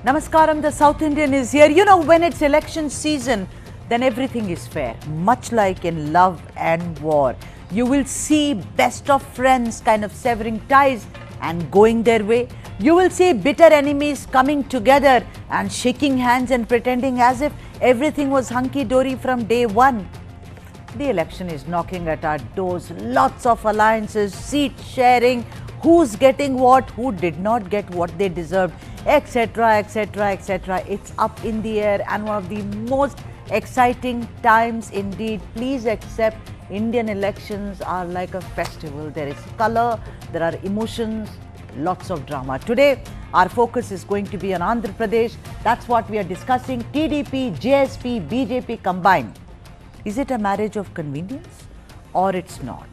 Namaskaram, the South Indian is here. You know, when it's election season, then everything is fair. Much like in love and war. You will see best of friends kind of severing ties and going their way. You will see bitter enemies coming together and shaking hands and pretending as if everything was hunky-dory from day one. The election is knocking at our doors. Lots of alliances, seat sharing, who's getting what, who did not get what they deserved, etc., etc., etc. It's up in the air and one of the most exciting times indeed. Please accept Indian elections are like a festival. There is color, there are emotions, lots of drama. Today, our focus is going to be on Andhra Pradesh. That's what we are discussing. TDP-JSP-BJP combined. Is it a marriage of convenience or it's not?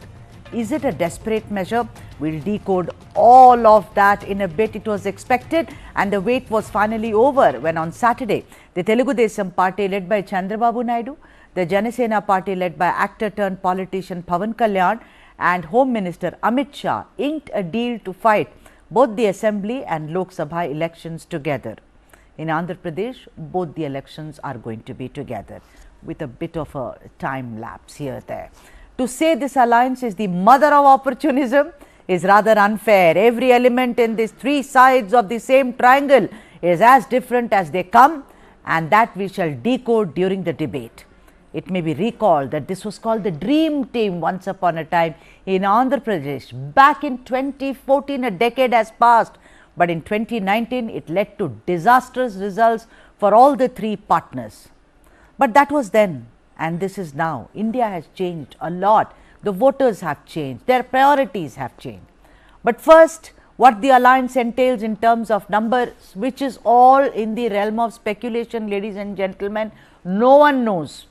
Is it a desperate measure? We'll decode all of that in a bit. It was expected and the wait was finally over when on Saturday, the Telugu Desam party led by Chandrababu Naidu, the Jana Sena Party led by actor-turned-politician Pawan Kalyan and Home Minister Amit Shah inked a deal to fight both the Assembly and Lok Sabha elections together. In Andhra Pradesh, both the elections are going to be together with a bit of a time lapse here there. To say this alliance is the mother of opportunism is rather unfair. Every element in these three sides of the same triangle is as different as they come, and that we shall decode during the debate. It may be recalled that this was called the Dream Team once upon a time in Andhra Pradesh. Back in 2014, a decade has passed, but in 2019, it led to disastrous results for all the three partners. But that was then. And this is now. India has changed a lot. The voters have changed. Their priorities have changed. But first, what the alliance entails in terms of numbers, which is all in the realm of speculation, ladies and gentlemen, no one knows.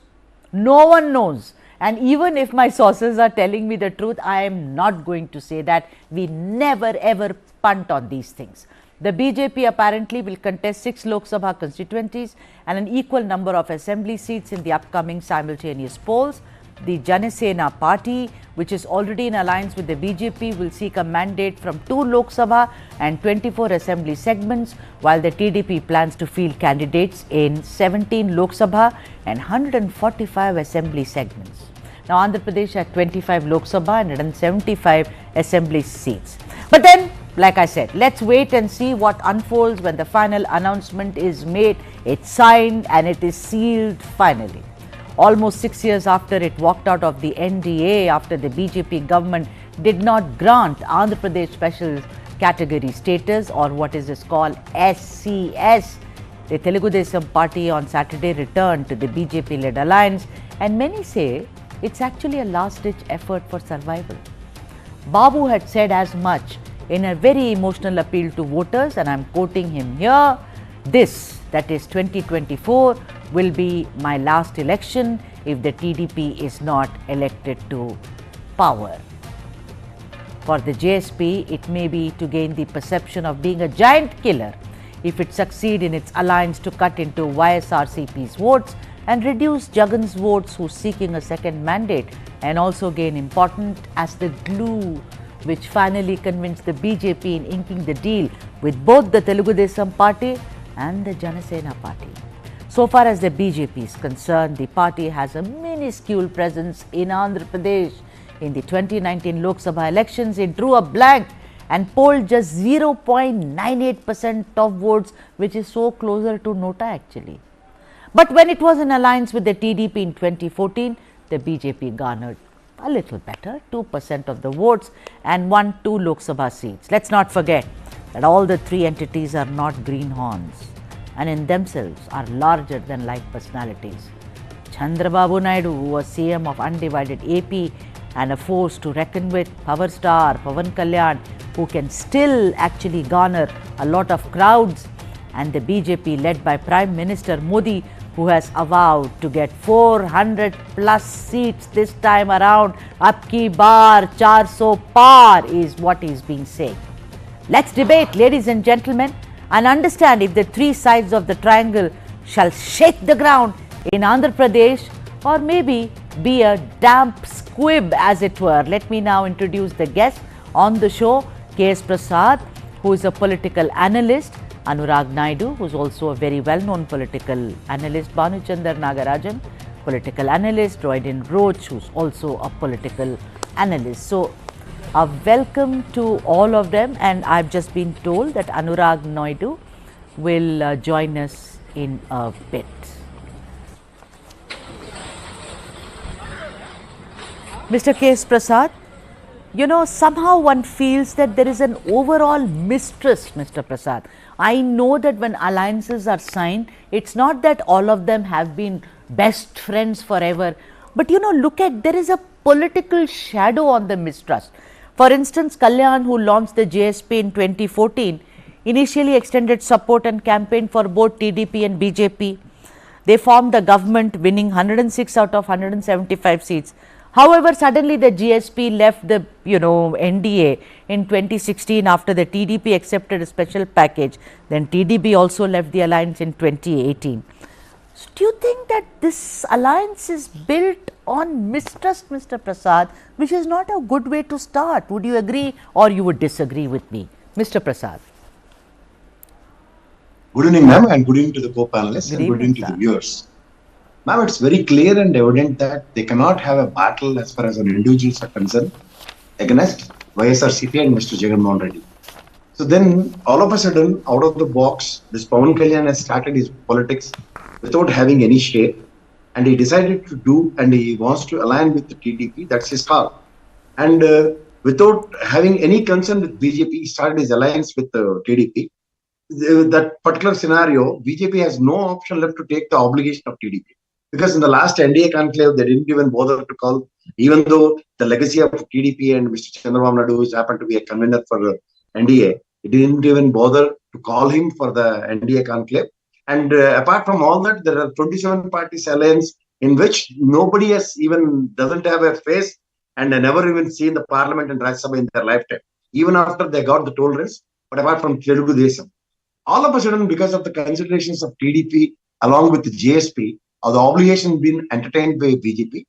No one knows. And even if my sources are telling me the truth, I am not going to say that. We never ever punt on these things. The BJP apparently will contest 6 Lok Sabha constituencies and an equal number of assembly seats in the upcoming simultaneous polls. The Jana Sena Party, which is already in alliance with the BJP, will seek a mandate from 2 Lok Sabha and 24 assembly segments, while the TDP plans to field candidates in 17 Lok Sabha and 145 assembly segments. Now, Andhra Pradesh had 25 Lok Sabha and 175 assembly seats. But then, like I said, let's wait and see what unfolds when the final announcement is made. It's signed and it is sealed finally. Almost 6 years after it walked out of the NDA, after the BJP government did not grant Andhra Pradesh special category status, or what is called SCS, the Telugu Desam party on Saturday returned to the BJP-led alliance, and many say it's actually a last-ditch effort for survival. Babu had said as much in a very emotional appeal to voters, and I'm quoting him here, this, that is 2024, will be my last election if the TDP is not elected to power. For the JSP, it may be to gain the perception of being a giant killer if it succeeds in its alliance to cut into YSRCP's votes and reduce Jagan's votes, who's seeking a second mandate, and also gain importance as the glue which finally convinced the BJP in inking the deal with both the Telugu Desam party and the Jana Sena Party. So far as the BJP is concerned, the party has a minuscule presence in Andhra Pradesh. In the 2019 Lok Sabha elections, it drew a blank and polled just 0.98% of votes, which is so closer to Nota actually. But when it was in alliance with the TDP in 2014, the BJP garnered a little better, 2% of the votes, and won 2 Lok Sabha seats. Let's not forget that all the three entities are not greenhorns and in themselves are larger than life personalities. Chandrababu Naidu, who was CM of undivided AP and a force to reckon with, power star Pawan Kalyan, who can still actually garner a lot of crowds, and the BJP led by Prime Minister Modi, who has avowed to get 400 plus seats this time around. Ab ki baar 400 par is what is being said. Let's debate, ladies and gentlemen, and understand if the three sides of the triangle shall shake the ground in Andhra Pradesh or maybe be a damp squib, as it were. Let me now introduce the guest on the show, K.S. Prasad, who is a political analyst, Anurag Naidu, who's also a very well-known political analyst, Bhanuchandar Nagarajan, political analyst, Roydin Roach, who's also a political analyst. So, welcome to all of them, and I've just been told that Anurag Naidu will join us in a bit. Mr. K.S. Prasad, you know, somehow one feels that there is an overall mistrust, Mr. Prasad. I know that when alliances are signed, it's not that all of them have been best friends forever. But you know, look at, there is a political shadow on the mistrust. For instance, Kalyan, who launched the JSP in 2014, initially extended support and campaigned for both TDP and BJP. They formed the government, winning 106 out of 175 seats. However, suddenly the GSP left the NDA in 2016 after the TDP accepted a special package. Then TDP also left the alliance in 2018. So do you think that this alliance is built on mistrust, Mr. Prasad, which is not a good way to start? Would you agree or you would disagree with me? Mr. Prasad. Good evening, ma'am, and good evening to the co-panelists and good evening to the viewers. Ma'am, it's very clear and evident that they cannot have a battle as far as an individuals are concerned against YSRCP and Mr. Jagannath Reddy. So then, all of a sudden, out of the box, this Pawan Kalyan has started his politics without having any share, and he decided to do, and he wants to align with the TDP. That's his call. And without having any concern with BJP, he started his alliance with the TDP. That particular scenario, BJP has no option left to take the obligation of TDP. Because in the last NDA conclave, they didn't even bother to call, even though the legacy of TDP and Mr. Chandrababu Naidu has happened to be a convener for the NDA, it didn't even bother to call him for the NDA conclave. And apart from all that, there are 27 parties alliance in which nobody doesn't have a face and never even seen the parliament and Rajya Sabha in their lifetime, even after they got the tolerance, but apart from Telugu Desam. All of a sudden, because of the considerations of TDP along with the JSP, or the obligation been entertained by BJP,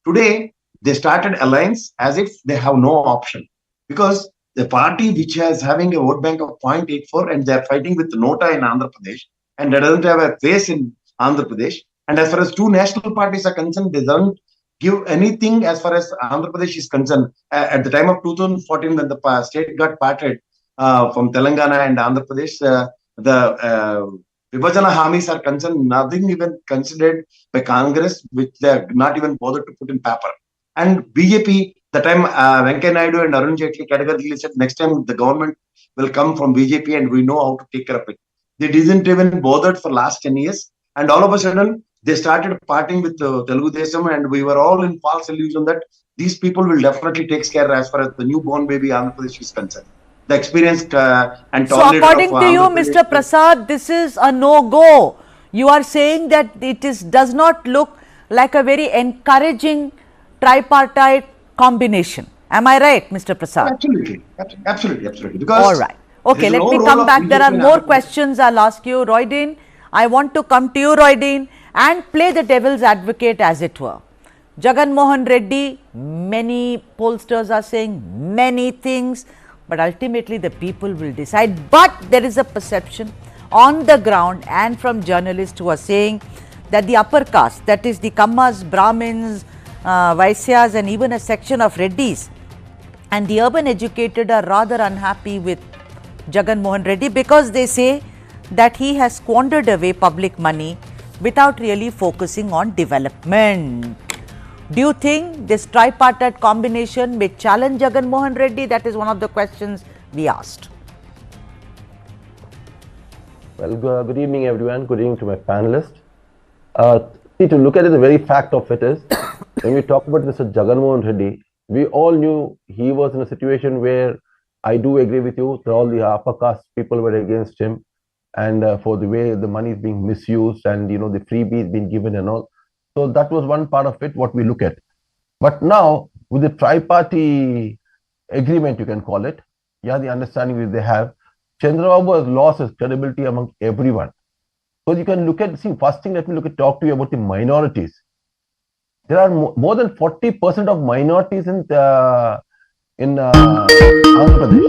today they started alliance as if they have no option. Because the party which has having a vote bank of 0.84 and they are fighting with Nota in Andhra Pradesh, and they doesn't have a face in Andhra Pradesh. And as far as two national parties are concerned, they don't give anything as far as Andhra Pradesh is concerned. At the time of 2014, when the state got parted from Telangana and Andhra Pradesh, the Vibhajana Hamis are concerned, nothing even considered by Congress, which they are not even bothered to put in paper. And BJP, the time Venkaiah Naidu and Arun Jaitley categorically said, next time the government will come from BJP and we know how to take care of it. They didn't even bothered for last 10 years. And all of a sudden, they started partying with Telugu Desam, and we were all in false illusion that these people will definitely take care as far as the newborn baby Andhra Pradesh is concerned. The experience and so according to you, Mr. Prasad, this is a no-go. You are saying that it does not look like a very encouraging tripartite combination. Am I right, Mr. Prasad? Absolutely. Because all right. Okay, let me come back. There are more questions I'll ask you, Roydin. I want to come to you, Roydin, and play the devil's advocate, as it were. Jagan Mohan Reddy, many pollsters are saying many things, but ultimately the people will decide. But there is a perception on the ground and from journalists who are saying that the upper caste, that is the Kammas, Brahmins, Vaisyas, and even a section of Reddys and the urban educated are rather unhappy with Jagan Mohan Reddy because they say that he has squandered away public money without really focusing on development. Do you think this tripartite combination may challenge Jagan Mohan Reddy? That is one of the questions we asked. Well, good evening, everyone. Good evening to my panelists. See, to look at it, the very fact of it is, when we talk about Mr. Jagan Mohan Reddy, we all knew he was in a situation where I do agree with you that all the upper caste people were against him, and for the way the money is being misused and the freebies being given and all. So that was one part of it, what we look at. But now, with the tri-party agreement, you can call it, the understanding that they have, Chandrababu has lost his credibility among everyone. So you can look at, first thing, let me talk to you about the minorities. There are more than 40% of minorities in Andhra Pradesh.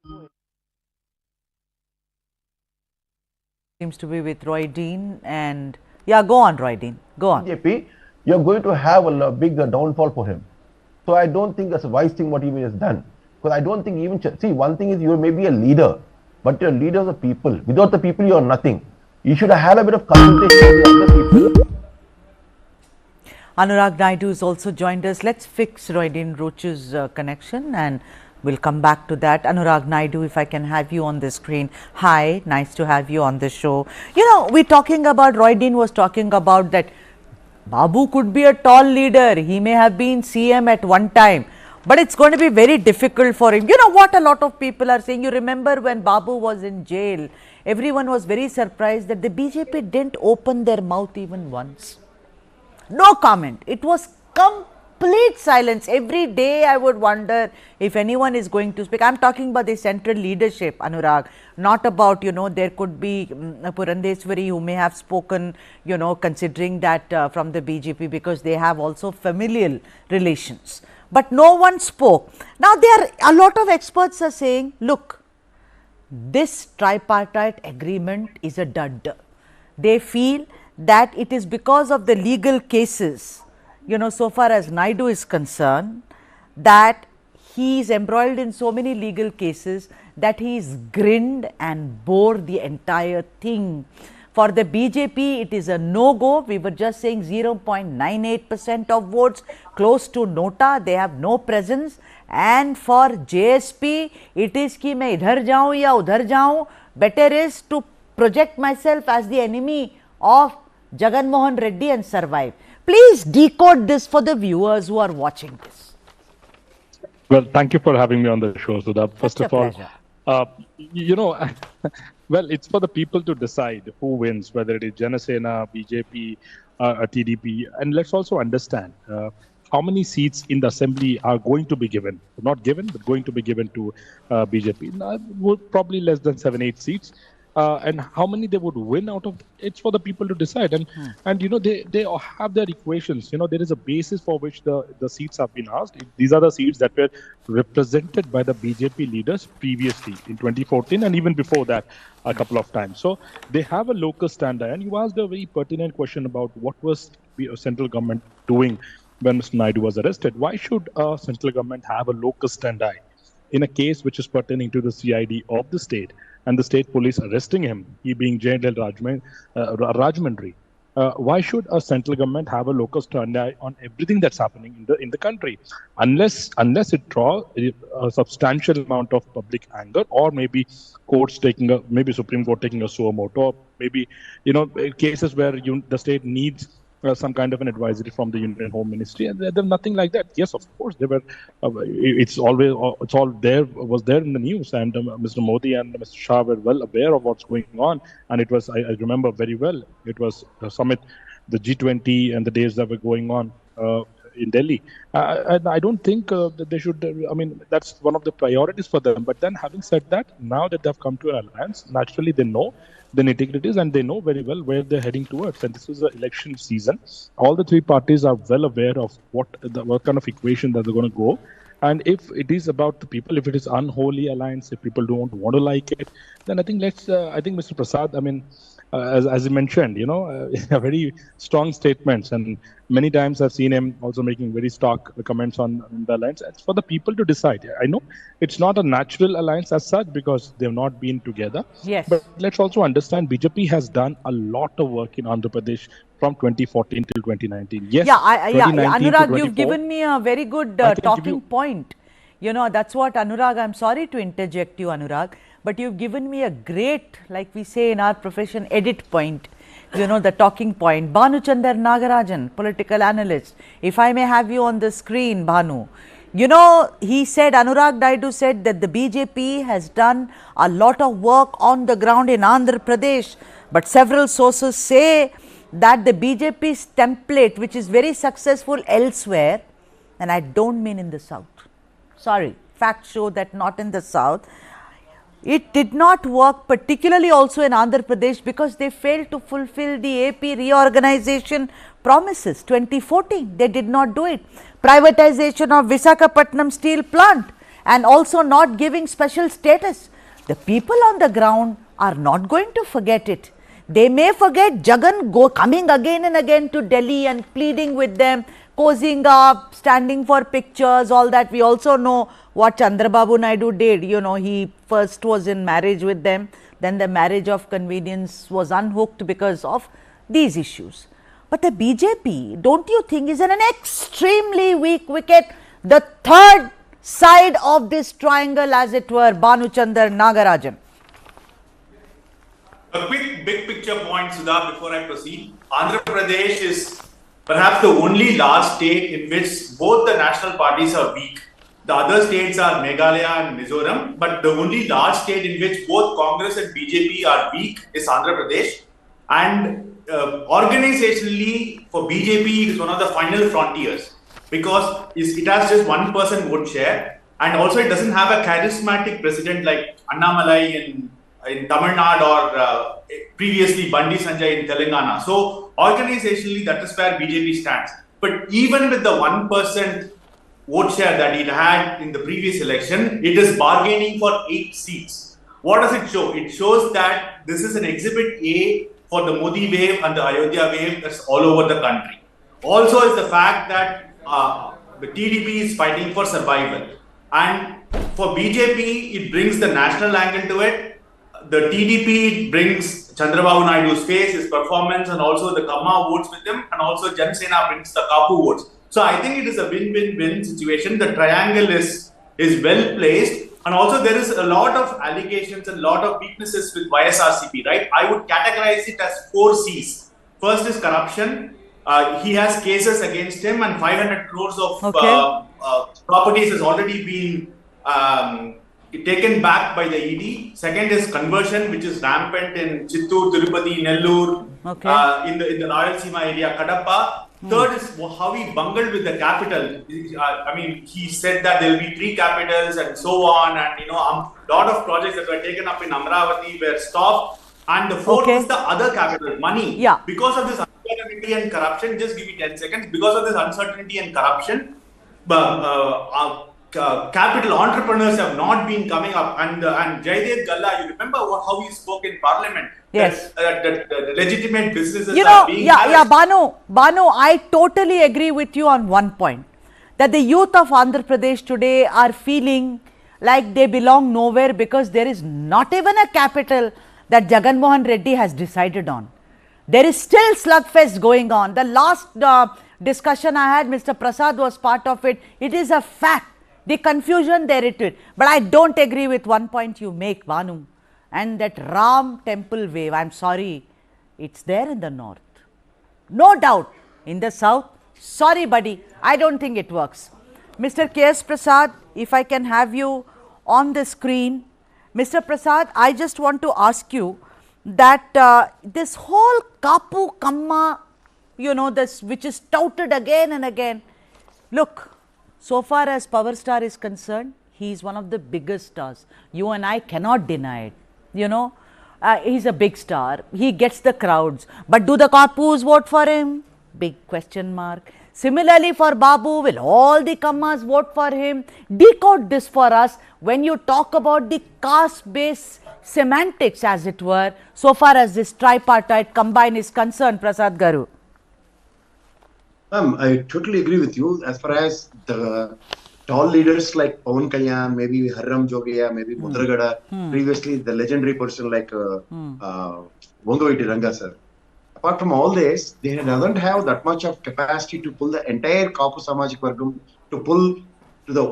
So Seems to be with Roy Dean and yeah, go on, Roy Dean. Go on. BJP, you're going to have a big downfall for him. So I don't think that's a wise thing what he has done. Because I don't think even, see, one thing is you may be a leader, but you're a leader of the people. Without the people, you're nothing. You should have had a bit of consultation with the other people. Anurag Naidu has also joined us. Let's fix Roy Dean Roach's connection and we'll come back to that. Anurag Naidu, if I can have you on the screen. Hi, nice to have you on the show. You know, we're talking about, Roy Dean was talking about that Babu could be a tall leader. He may have been CM at one time, but it's going to be very difficult for him. You know what a lot of people are saying? You remember when Babu was in jail, everyone was very surprised that the BJP didn't open their mouth even once. No comment. It was complete silence. Every day I would wonder if anyone is going to speak. I'm talking about the central leadership, Anurag, not about, you know, there could be Purandeswari who may have spoken, you know, considering that from the BJP because they have also familial relations. But no one spoke. Now, there are a lot of experts are saying, look, this tripartite agreement is a dud. They feel that it is because of the legal cases, you know, so far as Naidu is concerned, that he is embroiled in so many legal cases that he is grinned and bore the entire thing. For the BJP, it is a no-go. We were just saying 0.98% of votes, close to Nota. They have no presence. And for JSP, it is ki main idhar jaun ya udhar jaun. Better is to project myself as the enemy of Jagan Mohan Reddy and survive. Please decode this for the viewers who are watching this. Well, thank you for having me on the show, Sudha. First of all, you know, well, it's for the people to decide who wins, whether it is Jana Sena, BJP, TDP. And let's also understand how many seats in the assembly are going to be given. Not given, but going to be given to BJP. Probably less than 7-8 seats. And how many they would win out of it's for the people to decide. And you know, they have their equations. You know, there is a basis for which the seats have been asked. These are the seats that were represented by the BJP leaders previously in 2014 and even before that a couple of times. So they have a locus standi. And you asked a very pertinent question about what was the central government doing when Mr. Naidu was arrested. Why should central government have a locus standi in a case which is pertaining to the CID of the state and the state police arresting him, he being jailed at Rajahmundry? Why should a central government have a locus standi on everything that's happening in the country, unless it draws a substantial amount of public anger, or maybe courts taking maybe Supreme Court taking a suo motu, or maybe, you know, cases where the state needs some kind of an advisory from the Union Home Ministry, and there's nothing like that. Yes, of course, there were. It's all there was there in the news, and Mr. Modi and Mr. Shah were well aware of what's going on, and it was I remember very well. It was the summit, the G20, and the days that were going on in Delhi. And I don't think that they should. I mean, that's one of the priorities for them. But then, having said that, now that they've come to an alliance, naturally they know the nitty-gritties and they know very well where they're heading towards. And this is the election season. All the three parties are well aware of what kind of equation that they're going to go. And if it is about the people, if it is unholy alliance, if people don't want to like it, then I think I think Mr. Prasad, I mean, as he mentioned, you know, very strong statements, and many times I've seen him also making very stark comments on the alliance. It's for the people to decide. I know it's not a natural alliance as such because they've not been together. Yes. But let's also understand BJP has done a lot of work in Andhra Pradesh from 2014 till 2019. Yes. Anurag, you've given me a very good talking point. You know, that's what, Anurag, I'm sorry to interject you, Anurag, but you've given me a great, like we say in our profession, edit point, you know, the talking point. Bhanu Chandar Nagarajan, political analyst. If I may have you on the screen, Bhanu. You know, he said, Anurag Naidu said that the BJP has done a lot of work on the ground in Andhra Pradesh, but several sources say that the BJP's template, which is very successful elsewhere, and I don't mean in the south. Sorry, facts show that not in the south. It did not work, particularly also in Andhra Pradesh, because they failed to fulfill the AP reorganization promises. 2014, they did not do it. Privatization of Visakhapatnam steel plant and also not giving special status. The people on the ground are not going to forget it. They may forget Jagan coming again and again to Delhi and pleading with them, cozying up, standing for pictures, all that. We also know what Chandrababu Naidu did. You know, he first was in marriage with them, then the marriage of convenience was unhooked because of these issues. But the BJP, don't you think, is in an extremely weak wicket? The third side of this triangle, as it were, Bhanuchandar Nagarajan. A quick big picture point, Sudha, before I proceed. Andhra Pradesh is perhaps the only large state in which both the national parties are weak. The other states are Meghalaya and Mizoram, but the only large state in which both Congress and BJP are weak is Andhra Pradesh. And organizationally, for BJP, it is one of the final frontiers because it has just 1% vote share, and also it doesn't have a charismatic president like Annamalai in Tamil Nadu or previously Bandi Sanjay in Telangana. So organizationally, that is where BJP stands. But even with the 1% vote share that it had in the previous election, it is bargaining for 8 seats. What does it show? It shows that this is an exhibit A for the Modi wave and the Ayodhya wave that's all over the country. Also is the fact that the TDP is fighting for survival. And for BJP, it brings the national angle to it. The TDP brings Chandrababu Naidu's face, his performance, and also the Kamma votes with him, and also Jana Sena brings the Kapu votes. So I think it is a win-win-win situation. The triangle is well placed. And also there is a lot of allegations and a lot of weaknesses with YSRCP, right? I would categorize it as 4 C's. First is corruption. He has cases against him, and 500 crores of properties has already been taken back by the ED. Second is conversion, which is rampant in Chittoor, Tirupati, Nellore, in the Rayalaseema area, Kadapa. Third is how he bungled with the capital. I mean, he said that there will be 3 capitals and so on, and a lot of projects that were taken up in Amravati were stopped. And the fourth is the other capital, money. Yeah. Because of this uncertainty and corruption, just give me 10 seconds. Because of this uncertainty and corruption, capital entrepreneurs have not been coming up. And Jaidev Galla, you remember how he spoke in Parliament? Yes. That legitimate businesses are being Banu, I totally agree with you on one point. That the youth of Andhra Pradesh today are feeling like they belong nowhere because there is not even a capital that Jagan Mohan Reddy has decided on. There is still slugfest going on. The last discussion I had, Mr. Prasad was part of it. It is a fact. The confusion there it is. But I don't agree with one point you make, Banu. And that Ram temple wave, I'm sorry, it's there in the north. No doubt. In the south, sorry buddy, I don't think it works. Mr. K.S. Prasad, if I can have you on the screen. Mr. Prasad, I just want to ask you that this whole Kapu Kamma, this which is touted again and again. Look, so far as Power Star is concerned, he is one of the biggest stars. You and I cannot deny it. He's a big star. He gets the crowds. But do the Kapus vote for him? Big question mark. Similarly for Babu, will all the Kammas vote for him? Decode this for us when you talk about the caste-based semantics, as it were, so far as this tripartite combine is concerned, Prasad Garu. I totally agree with you. As far as the tall leaders like Pawan Kalyan, maybe Harram Jogia, maybe Mudragada, previously the legendary person like Vongaviti Ranga sir. Apart from all this, they doesn't have that much of capacity to pull the entire Kapu Samajik Vargam, to pull to the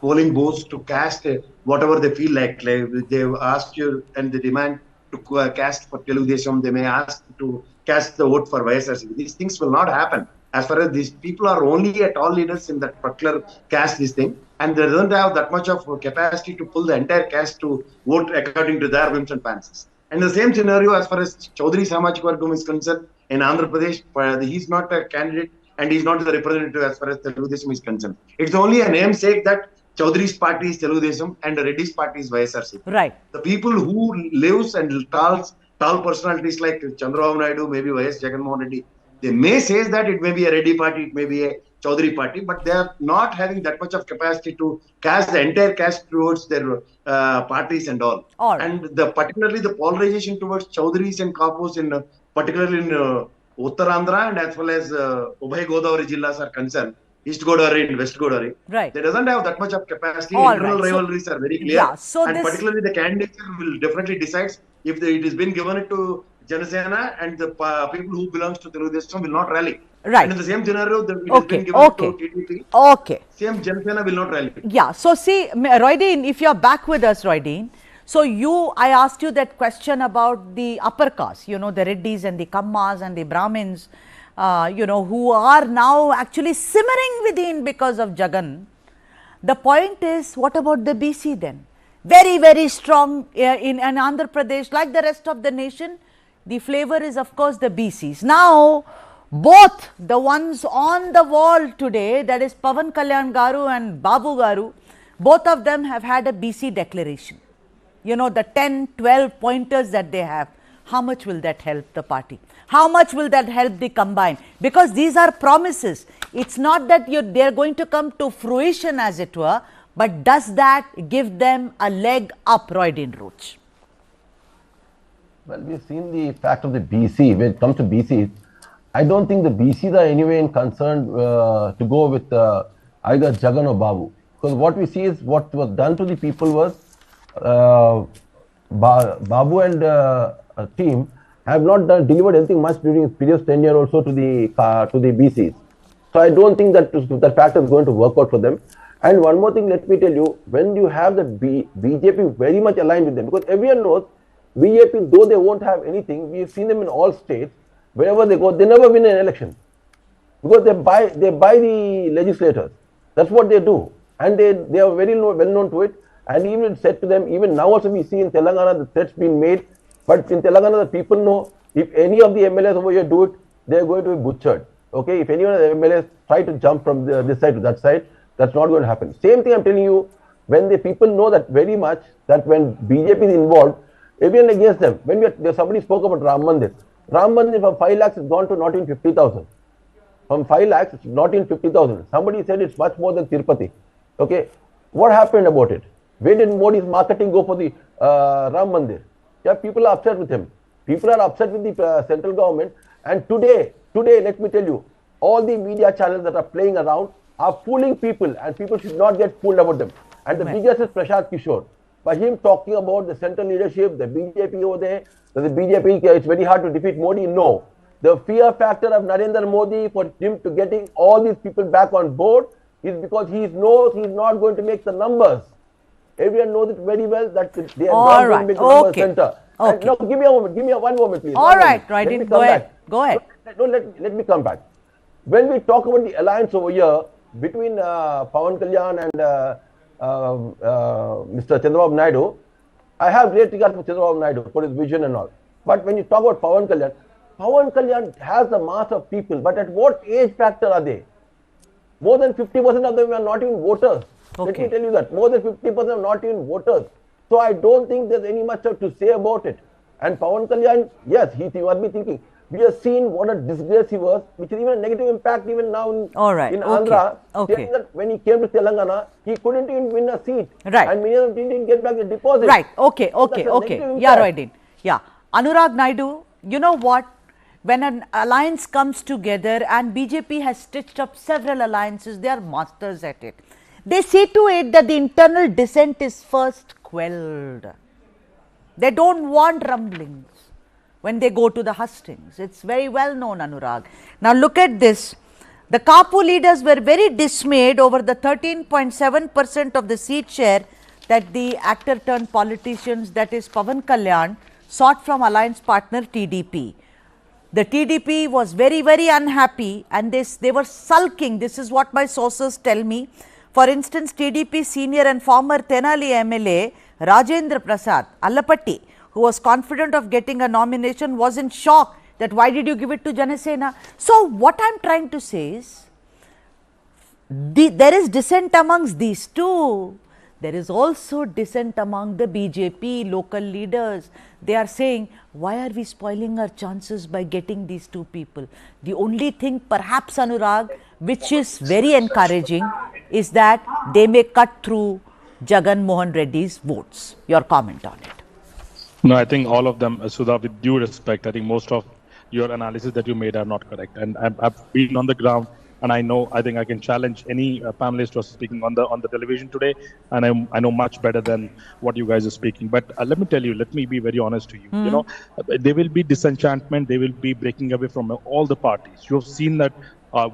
polling booths to cast whatever they feel like. They ask you and they demand to cast for Telugu Desam. They may ask to cast the vote for YSR. These things will not happen. As far as these people are only at all leaders in that particular caste, this thing, and they don't have that much of capacity to pull the entire caste to vote according to their whims and fancies. And the same scenario as far as Chaudhary Samajik Vargam is concerned in Andhra Pradesh, he's not a candidate and he's not the representative as far as Telugu Desam is concerned. It's only a namesake that Chaudhary's party is Telugu Desam and Reddy's party is YSRC. Right. The people who lives and tall personalities like Chandrababu Naidu, maybe YS Jagan Mohan Reddy, they may say that it may be a Reddy party, it may be a Chaudhary party, but they are not having that much of capacity to cast the entire caste towards their parties and all. And particularly the polarization towards Chaudharys and Kapus in particularly in Uttarandhra and as well as Ubhay Godavari Jillas are concerned, East Godavari and West Godavari. Right. They doesn't have that much of capacity. Internal rivalries are very clear. Yeah, so and particularly the candidates will definitely decide if it has been given it to Jana Sena, and the people who belongs to Telugu Desam will not rally. Right. And in the same scenario, it has been given to TDP. Okay. Same Jana Sena will not rally. Yeah. So see, Roydeen, if you are back with us, Roydeen. So I asked you that question about the upper caste, you know, the Reddys and the Kammas and the Brahmins, you know, who are now actually simmering within because of Jagan. The point is, what about the BC then? Very, very strong in Andhra Pradesh, like the rest of the nation. The flavor is, of course, the BCs. Now, both the ones on the wall today, that is Pawan Kalyan Garu and Babu Garu, both of them have had a BC declaration. You know, the 10, 12 pointers that they have, how much will that help the party? How much will that help the combine? Because these are promises. It's not that they're going to come to fruition, as it were, but does that give them a leg up, Roydeen Roach? Well, we've seen the fact of the BC. When it comes to BC, I don't think the BCs are anyway concerned to go with either Jagan or Babu. Because what we see is what was done to the people was Babu and team have not delivered anything much during his previous tenure also to the BCs. So I don't think that fact is going to work out for them. And one more thing, let me tell you, when you have the BJP very much aligned with them, because everyone knows BJP, though they won't have anything, we've seen them in all states, wherever they go, they never win an election. Because they buy the legislators. That's what they do. And they are very well known to it. And even said to them, even now also we see in Telangana the threats being made. But in Telangana, the people know if any of the MLAs over here do it, they are going to be butchered. Okay, if any of the MLAs try to jump from this side to that side, that's not going to happen. Same thing I'm telling you, when the people know that very much, that when BJP is involved, everyone against them. When somebody spoke about Ram Mandir from 5 lakhs has gone to not even 50,000. From 5 lakhs, it's not even 50,000. Somebody said it's much more than Tirupati. Okay, what happened about it? Where did Modi's marketing go for the Ram Mandir? Yeah, people are upset with him. People are upset with the central government. And today, let me tell you, all the media channels that are playing around are fooling people, and people should not get fooled about them. And the biggest is Prashant Kishore. By him talking about the central leadership, the BJP over there, that the BJP, it's very hard to defeat Modi. No. The fear factor of Narendra Modi for him to getting all these people back on board is because he knows he's not going to make the numbers. Everyone knows it very well that they are not going to make the number center. Okay. No, give me a moment. Give me one moment, please. All right, Roydeen, go ahead. Go ahead. Let me come back. When we talk about the alliance over here between Pawan Kalyan and Mr. Chandrababu Naidu, I have great regard for Chandrababu Naidu for his vision and all. But when you talk about Pawan Kalyan has a mass of people, but at what age factor are they? More than 50% of them are not even voters. Okay. Let me tell you that. More than 50% are not even voters. So I don't think there's any much to say about it. And Pawan Kalyan, yes, he must be thinking. We have seen what a disgrace he was, which is even a negative impact even now in Andhra. Okay. That when he came to Telangana, he couldn't even win a seat. Right. And many of them didn't get back the deposit. Right. Okay. Yeah, Roydeen. Yeah. Anurag Naidu, you know what? When an alliance comes together, and BJP has stitched up several alliances, they are masters at it. They see to it that the internal dissent is first quelled. They don't want rumblings when they go to the hustings. It's very well known, Anurag. Now look at this. The Kapu leaders were very dismayed over the 13.7% of the seat share that the actor-turned-politicians, that is Pawan Kalyan, sought from alliance partner TDP. The TDP was very, very unhappy, and they were sulking. This is what my sources tell me. For instance, TDP senior and former Tenali MLA Rajendra Prasad Allapatti, who was confident of getting a nomination, was in shock that why did you give it to Jana Sena? So what I am trying to say is, there is dissent amongst these two. there is also dissent among the BJP local leaders. They are saying, why are we spoiling our chances by getting these two people? The only thing perhaps, Anurag, which is very encouraging is that they may cut through Jagan Mohan Reddy's votes. Your comment on it? No, I think all of them, Sudha, with due respect, I think most of your analysis that you made are not correct. And I've been on the ground, and I think I can challenge any panelist who are speaking on the television today, and I know much better than what you guys are speaking. But let me be very honest to you. You know, there will be disenchantment, they will be breaking away from all the parties. You have seen that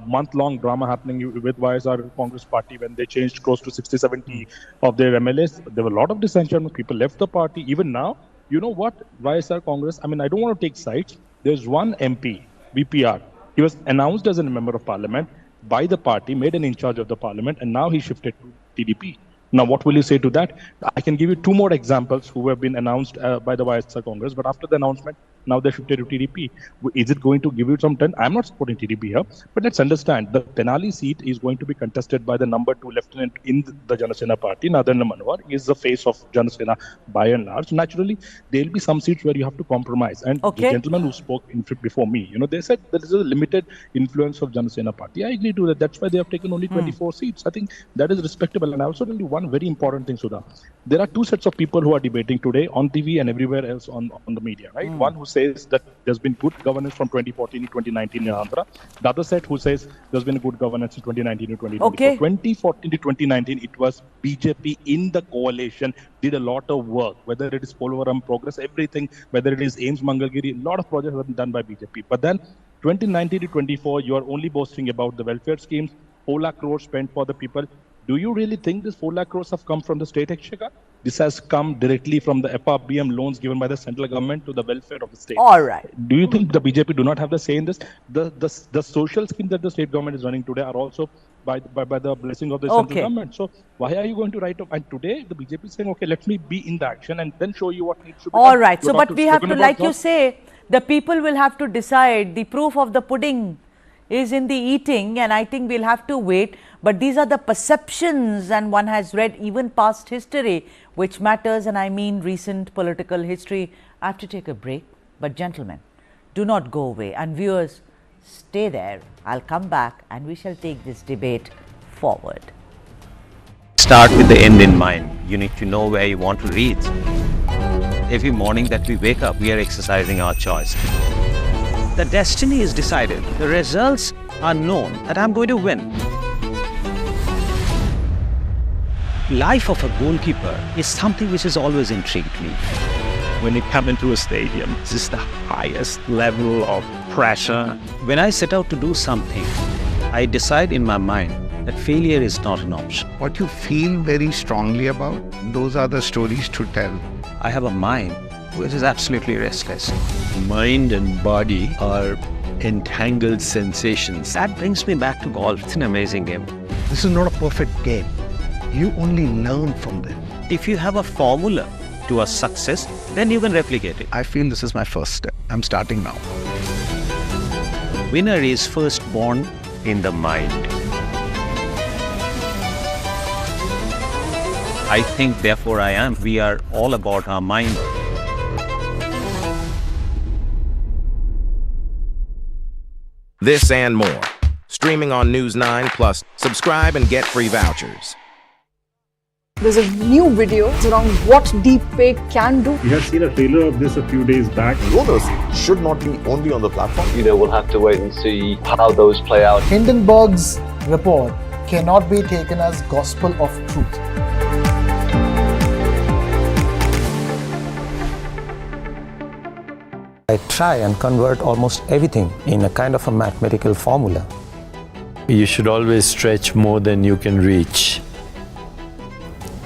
month-long drama happening with YSR Congress party when they changed close to 60-70 of their MLAs. There were a lot of disenchantment. People left the party. Even now, you know what? YSR Congress, I mean, I don't want to take sides. There's one MP, VPR. He was announced as a member of parliament by the party, made an in charge of the parliament, and now he shifted to TDP. Now, what will you say to that? I can give you two more examples who have been announced by the YSR Congress, but after the announcement, now they shifted to TDP. Is it going to give you some time? I'm not supporting TDP here, but let's understand the Tenali seat is going to be contested by the number 2 lieutenant in the Jana Sena Party. Narendra Manohar is the face of Jana Sena by and large. Naturally, there will be some seats where you have to compromise. And the gentleman who spoke before me, you know, they said there is a limited influence of Jana Sena Party. I agree to that. That's why they have taken only 24 seats. I think that is respectable. And I also tell you one very important thing, Sudha. There are two sets of people who are debating today on TV and everywhere else on the media, right? One who says that there's been good governance from 2014 to 2019 in Andhra. The other set who says there's been good governance in 2019 to 2024. 2014 to 2019, it was BJP in the coalition did a lot of work, whether it is Polavaram Progress, everything, whether it is AIIMS Mangalgiri, a lot of projects have been done by BJP. But then 2019 to 24, you are only boasting about the welfare schemes, 4 lakh crores spent for the people. Do you really think this 4 lakh crores have come from the state exchequer? This has come directly from the FRBM loans given by the central government to the welfare of the state. All right. Do you think the BJP do not have the say in this? The social schemes that the state government is running today are also by the blessing of the central government. So why are you going to write up? And today the BJP is saying, okay, let me be in the action and then show you what needs to be done. All right. So, but we have to, like you say, the people will have to decide. The proof of the pudding is in the eating, and I think we'll have to wait. But these are the perceptions, and one has read even past history, which matters, and I mean recent political history. I have to take a break. But gentlemen, do not go away, and viewers, stay there. I'll come back and we shall take this debate forward. Start with the end in mind. You need to know where you want to reach. Every morning that we wake up, we are exercising our choice. The destiny is decided. The results are known that I'm going to win. Life of a goalkeeper is something which has always intrigued me. When you come into a stadium, this is the highest level of pressure. When I set out to do something, I decide in my mind that failure is not an option. What you feel very strongly about, those are the stories to tell. I have a mind which is absolutely restless. Mind and body are entangled sensations. That brings me back to golf. It's an amazing game. This is not a perfect game. You only learn from them. If you have a formula to a success, then you can replicate it. I feel this is my first step. I'm starting now. Winner is first born in the mind. I think, therefore I am. We are all about our mind. This and more. Streaming on News9 Plus. Subscribe and get free vouchers. There's a new video around what deepfake can do. We had seen a trailer of this a few days back. Rumors should not be only on the platform. We'll have to wait and see how those play out. Hindenburg's report cannot be taken as gospel of truth. I try and convert almost everything in a kind of a mathematical formula. You should always stretch more than you can reach.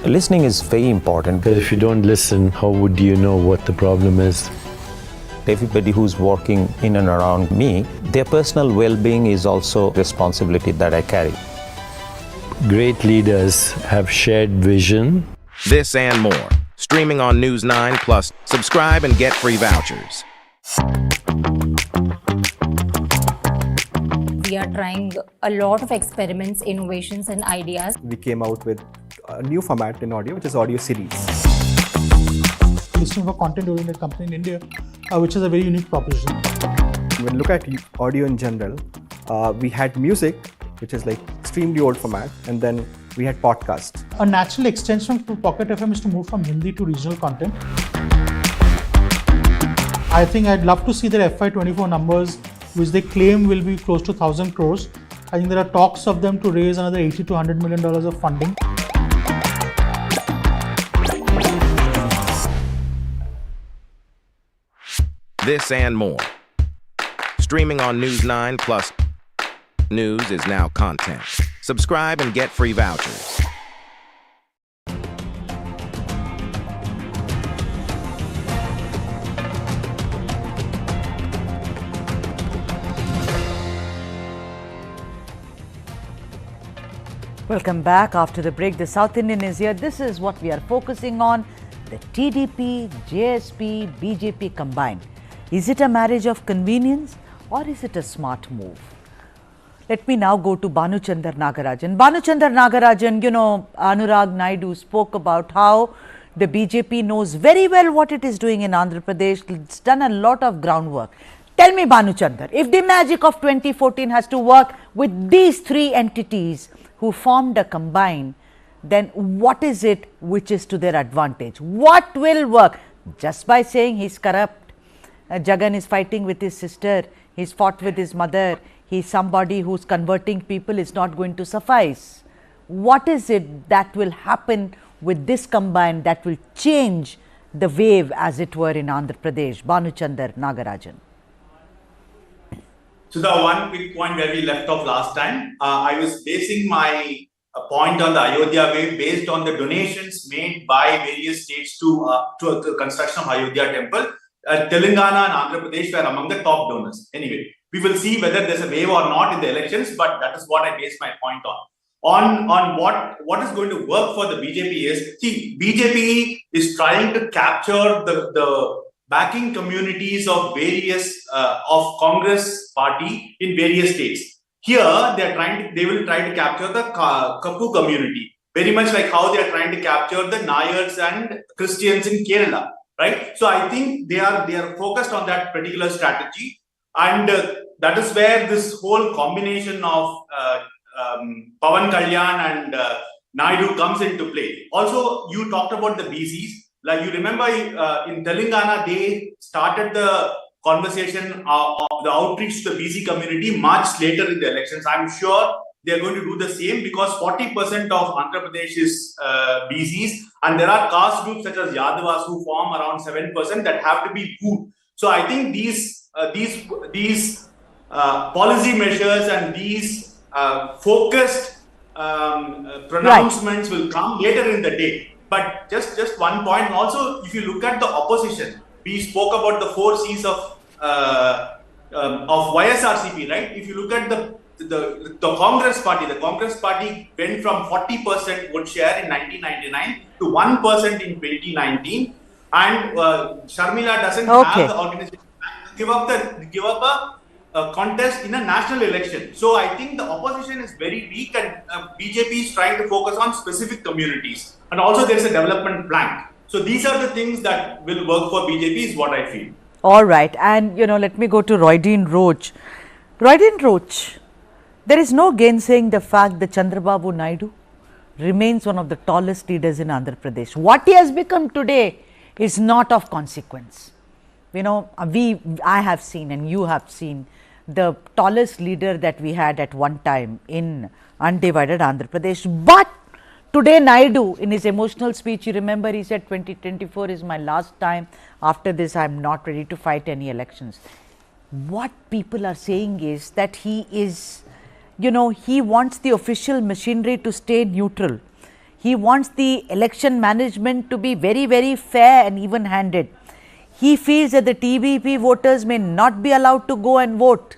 Listening is very important. Because if you don't listen, how would you know what the problem is? Everybody who's working in and around me, their personal well-being is also a responsibility that I carry. Great leaders have shared vision. This and more. Streaming on News9 Plus. Subscribe and get free vouchers. We are trying a lot of experiments, innovations and ideas. We came out with a new format in audio, which is audio series. Listening for content-oriented company in India, which is a very unique proposition. When you look at audio in general, we had music, which is like extremely old format, and then we had podcast. A natural extension to Pocket FM is to move from Hindi to regional content. I think I'd love to see their FY24 numbers, which they claim will be close to 1,000 crores. I think there are talks of them to raise another $80 to $100 million of funding. This and more. Streaming on News9 plus news is now content. Subscribe and get free vouchers. Welcome back. After the break, the South Indian is here. This is what we are focusing on, the TDP, JSP, BJP combined. Is it a marriage of convenience or is it a smart move? Let me now go to Bhanuchandar Nagarajan. Bhanuchandar Nagarajan, you know, Anurag Naidu spoke about how the BJP knows very well what it is doing in Andhra Pradesh. It's done a lot of groundwork. Tell me, Bhanuchandar, if the magic of 2014 has to work with these three entities who formed a combine, then what is it which is to their advantage? What will work? Just by saying he's corrupt, Jagan is fighting with his sister, he's fought with his mother, he's somebody who's converting people, is not going to suffice. What is it that will happen with this combine that will change the wave, as it were, in Andhra Pradesh? Bhanuchandar Nagarajan. So the one quick point where we left off last time, I was basing my point on the Ayodhya wave based on the donations made by various states to the construction of Ayodhya temple. Telangana and Andhra Pradesh were among the top donors. Anyway, we will see whether there's a wave or not in the elections, but that is what I based my point on. On what is going to work for the BJP is, see, BJP is trying to capture the backing communities of various of Congress party in various states. Here they will try to capture the Kappu community, very much like how they are trying to capture the Nayars and Christians in Kerala, right? So I think they are focused on that particular strategy, and that is where this whole combination of Pawan Kalyan and Naidu comes into play. Also, you talked about the BCs. Like you remember in Telangana, they started the conversation of the outreach to the BC community much later in the elections. I'm sure they are going to do the same because 40% of Andhra Pradesh is BCs, and there are caste groups such as Yadavas who form around 7% that have to be moved. So I think these policy measures and these focused pronouncements will come later in the day. But just one point. Also, if you look at the opposition, we spoke about the 4 C's of YSRCP, right? If you look at the Congress party, the Congress party went from 40% vote share in 1999 to 1% in 2019, and Sharmila doesn't have the organization to give up a contest in a national election. So I think the opposition is very weak, and BJP is trying to focus on specific communities, and also there is a development plank. So these are the things that will work for BJP, is what I feel. All right, and let me go to Roydeen Roach. Roydeen Roach, there is no gainsaying the fact that Chandrababu Naidu remains one of the tallest leaders in Andhra Pradesh. What he has become today is not of consequence. I have seen, and you have seen, the tallest leader that we had at one time in undivided Andhra Pradesh. But today Naidu, in his emotional speech, you remember he said 2024 is my last time. After this, I am not ready to fight any elections. What people are saying is that he is, he wants the official machinery to stay neutral. He wants the election management to be very, very fair and even-handed. He feels that the TBP voters may not be allowed to go and vote.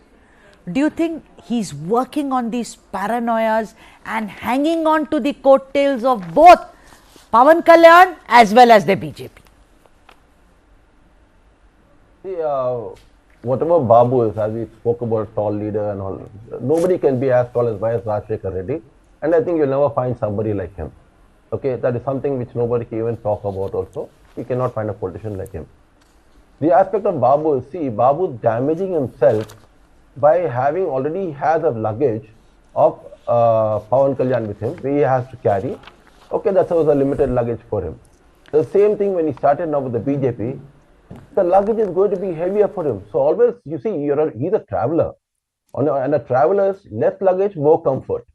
Do you think he's working on these paranoias and hanging on to the coattails of both Pawan Kalyan as well as the BJP? See, whatever Babu is, as we spoke about, tall leader and all, nobody can be as tall as YS Rajshekar Reddy, and I think you'll never find somebody like him. Okay, that is something which nobody can even talk about also. We cannot find a politician like him. The aspect of Babu, see, Babu damaging himself by having already has a luggage of Pawan Kalyan with him, where he has to carry. Okay, that was a limited luggage for him. The same thing when he started now with the BJP, the luggage is going to be heavier for him. So always, you see, he's a traveler. And a traveler's less luggage, more comfort.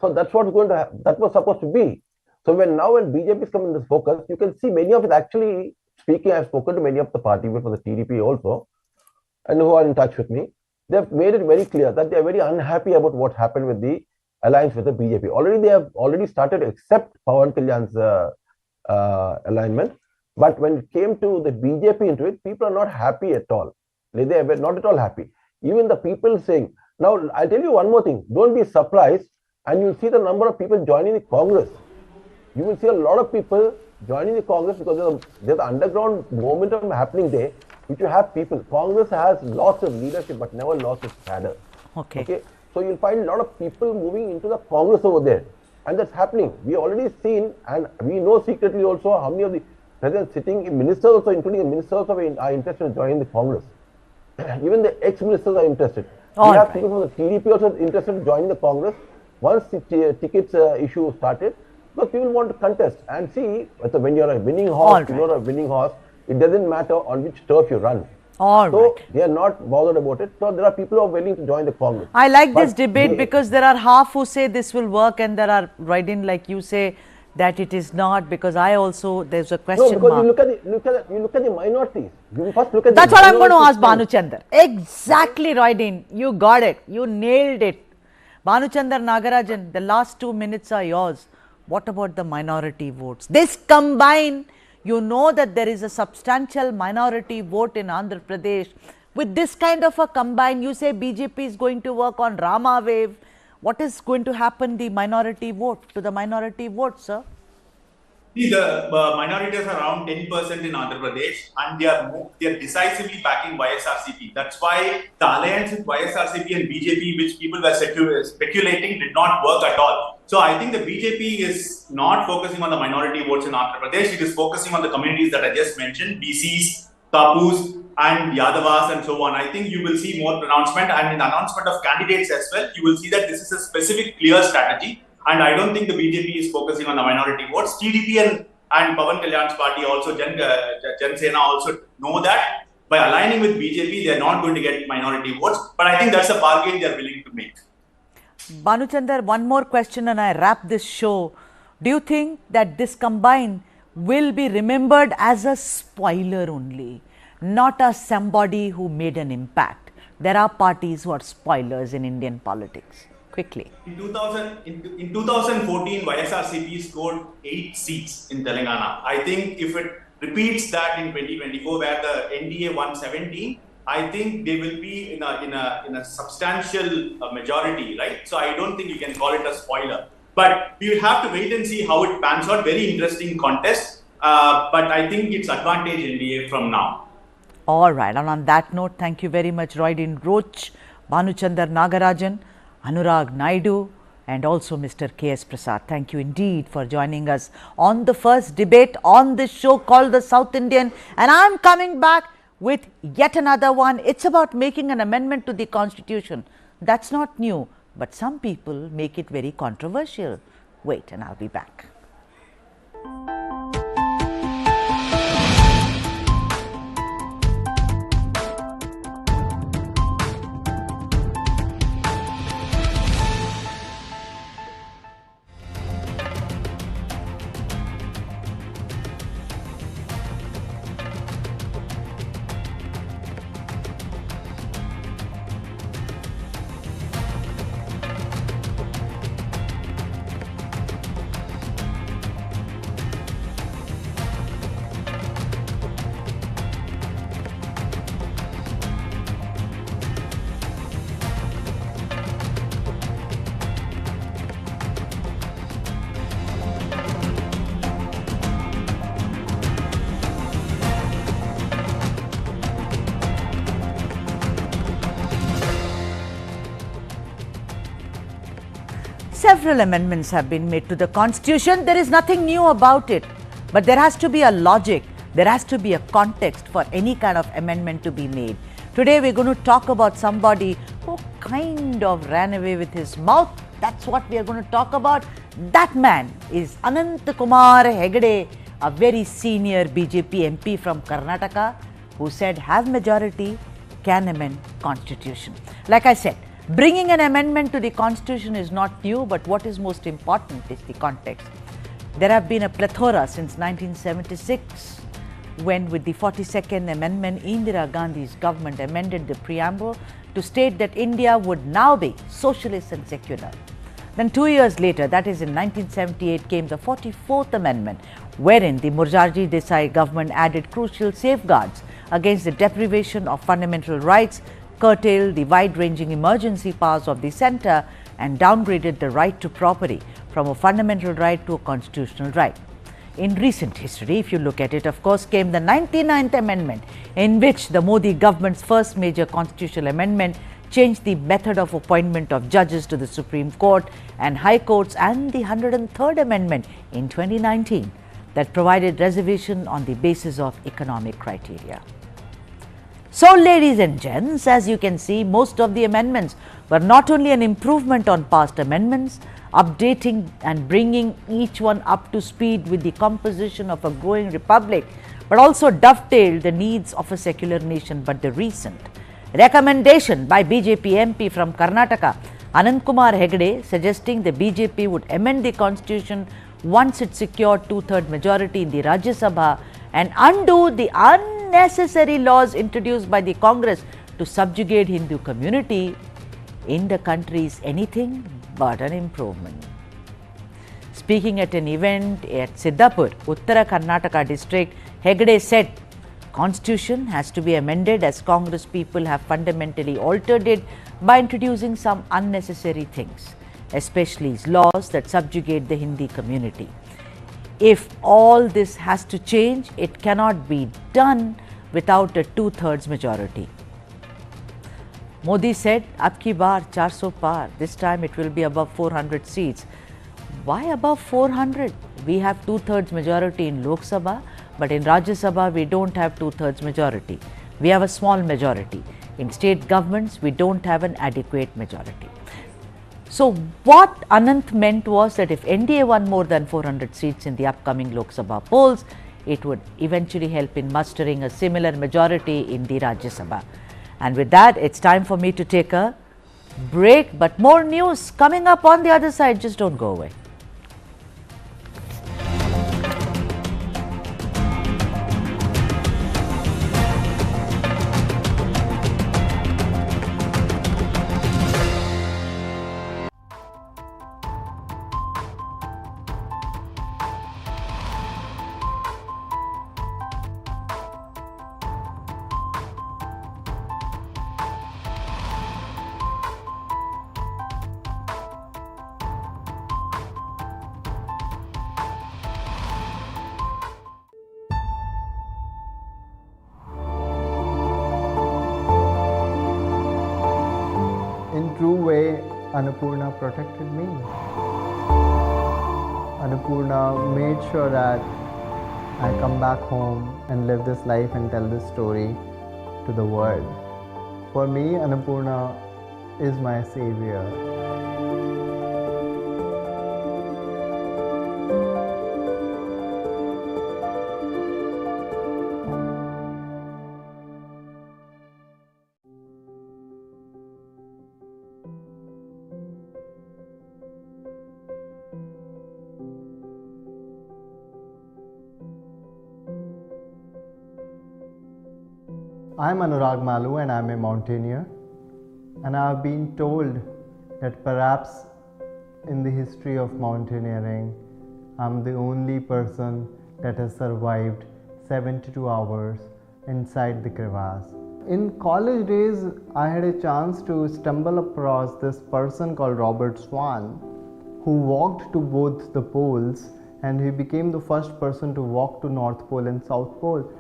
So that's what's going to that was supposed to be. So when BJP is coming in this focus, you can see many of it actually speaking. I've spoken to many of the party people for the TDP also, and who are in touch with me. They've made it very clear that they are very unhappy about what happened with the alliance with the BJP. Already they have started to accept Pawan Kalyan's alignment, but when it came to the BJP into it, people are not happy at all. They were not at all happy. Even the people saying, now I'll tell you one more thing, don't be surprised, and you'll see the number of people joining the Congress. You will see a lot of people joining the Congress because there's an underground momentum happening there, which you have people. Congress has lots of leadership but never lost its cadre. Okay. So you'll find a lot of people moving into the Congress over there. And that's happening. We already seen, and we know secretly also how many of the presidents sitting in ministers also, including the ministers are interested in joining the Congress. Even the ex-ministers are interested. We have people from the TDP also interested in joining the Congress once the tickets issue started, because people want to contest and see when you're a winning horse, you're a winning horse, it doesn't matter on which turf you run. So they are not bothered about it. So there are people who are willing to join the Congress. I like this debate because there are half who say this will work and there are right in like you say that it is not, because I also there's a question because mark. You look at the minorities. You first look at That's what I'm going to ask Bhanu Chandar. Exactly, Roydin. You got it. You nailed it. Bhanu Chandar Nagarajan, the last 2 minutes are yours. What about the minority votes? This combine, you know that there is a substantial minority vote in Andhra Pradesh. With this kind of a combine, you say BJP is going to work on Rama wave. What is going to happen to the minority vote, sir? See, the minorities are around 10% in Andhra Pradesh, and they are decisively backing YSRCP. That's why the alliance with YSRCP and BJP, which people were speculating, did not work at all. So I think the BJP is not focusing on the minority votes in Andhra Pradesh. It is focusing on the communities that I just mentioned, BCs, Kapus, and Yadavas, and so on. I think you will see more pronouncement, and in the announcement of candidates as well, you will see that this is a specific, clear strategy. And I don't think the BJP is focusing on the minority votes. TDP and Pawan Kalyan's party also, Jana Sena also know that by aligning with BJP, they are not going to get minority votes. But I think that's a bargain they are willing to make. Bhanu Chandar, one more question and I wrap this show. Do you think that this combine will be remembered as a spoiler only, not as somebody who made an impact? There are parties who are spoilers in Indian politics. Quickly. In 2014, YSRCP scored 8 seats in Telangana. I think if it repeats that in 2024, where the NDA won 17, I think they will be in a substantial majority, right? So I don't think you can call it a spoiler. But we will have to wait and see how it pans out. Very interesting contest. But I think it's advantage NDA from now. All right. And on that note, thank you very much, Roydin Roach, Bhanu Chandar Nagarajan, Anurag Naidu, and also Mr. K.S. Prasad. Thank you indeed for joining us on the first debate on this show called The South Indian. And I'm coming back with yet another one. It's about making an amendment to the Constitution. That's not new, but some people make it very controversial. Wait, and I'll be back. Several amendments have been made to the Constitution. There is nothing new about it. But there has to be a logic. There has to be a context for any kind of amendment to be made. Today we're going to talk about somebody who kind of ran away with his mouth. That's what we are going to talk about. That man is Ananth Hegde, a very senior BJP MP from Karnataka, who said have majority, can amend Constitution. Like I said, bringing an amendment to the Constitution is not new, but what is most important is the context. There have been a plethora since 1976, when with the 42nd Amendment, Indira Gandhi's government amended the preamble to state that India would now be socialist and secular. Then 2 years later, that is in 1978, came the 44th Amendment, wherein the Morarji Desai government added crucial safeguards against the deprivation of fundamental rights, curtailed the wide-ranging emergency powers of the centre, and downgraded the right to property from a fundamental right to a constitutional right. In recent history, if you look at it, of course, came the 99th Amendment, in which the Modi government's first major constitutional amendment changed the method of appointment of judges to the Supreme Court and High Courts, and the 103rd Amendment in 2019 that provided reservation on the basis of economic criteria. So, ladies and gents, as you can see, most of the amendments were not only an improvement on past amendments, updating and bringing each one up to speed with the composition of a growing republic, but also dovetailed the needs of a secular nation. But the recent recommendation by BJP MP from Karnataka, Ananth Hegde, suggesting the BJP would amend the Constitution once it secured two-thirds majority in the Rajya Sabha and undo the unnecessary laws introduced by the Congress to subjugate Hindu community in the country is anything but an improvement. Speaking at an event at Siddhapur, Uttara Karnataka district, Hegde said, Constitution has to be amended as Congress people have fundamentally altered it by introducing some unnecessary things, especially laws that subjugate the Hindi community. If all this has to change, it cannot be done without a two-thirds majority. Modi said, "Ab ki baar 400 par, this time it will be above 400 seats." Why above 400? We have two-thirds majority in Lok Sabha, but in Rajya Sabha we don't have two-thirds majority. We have a small majority. In state governments, we don't have an adequate majority. So what Ananth meant was that if NDA won more than 400 seats in the upcoming Lok Sabha polls, it would eventually help in mustering a similar majority in the Rajya Sabha. And with that, it's time for me to take a break, but more news coming up on the other side. Just don't go away. True way, Annapurna protected me. Annapurna made sure that I come back home and live this life and tell this story to the world. For me, Annapurna is my savior. I'm Anurag Malu and I'm a mountaineer, and I've been told that perhaps in the history of mountaineering, I'm the only person that has survived 72 hours inside the crevasse. In college days, I had a chance to stumble across this person called Robert Swan, who walked to both the poles, and he became the first person to walk to North Pole and South Pole.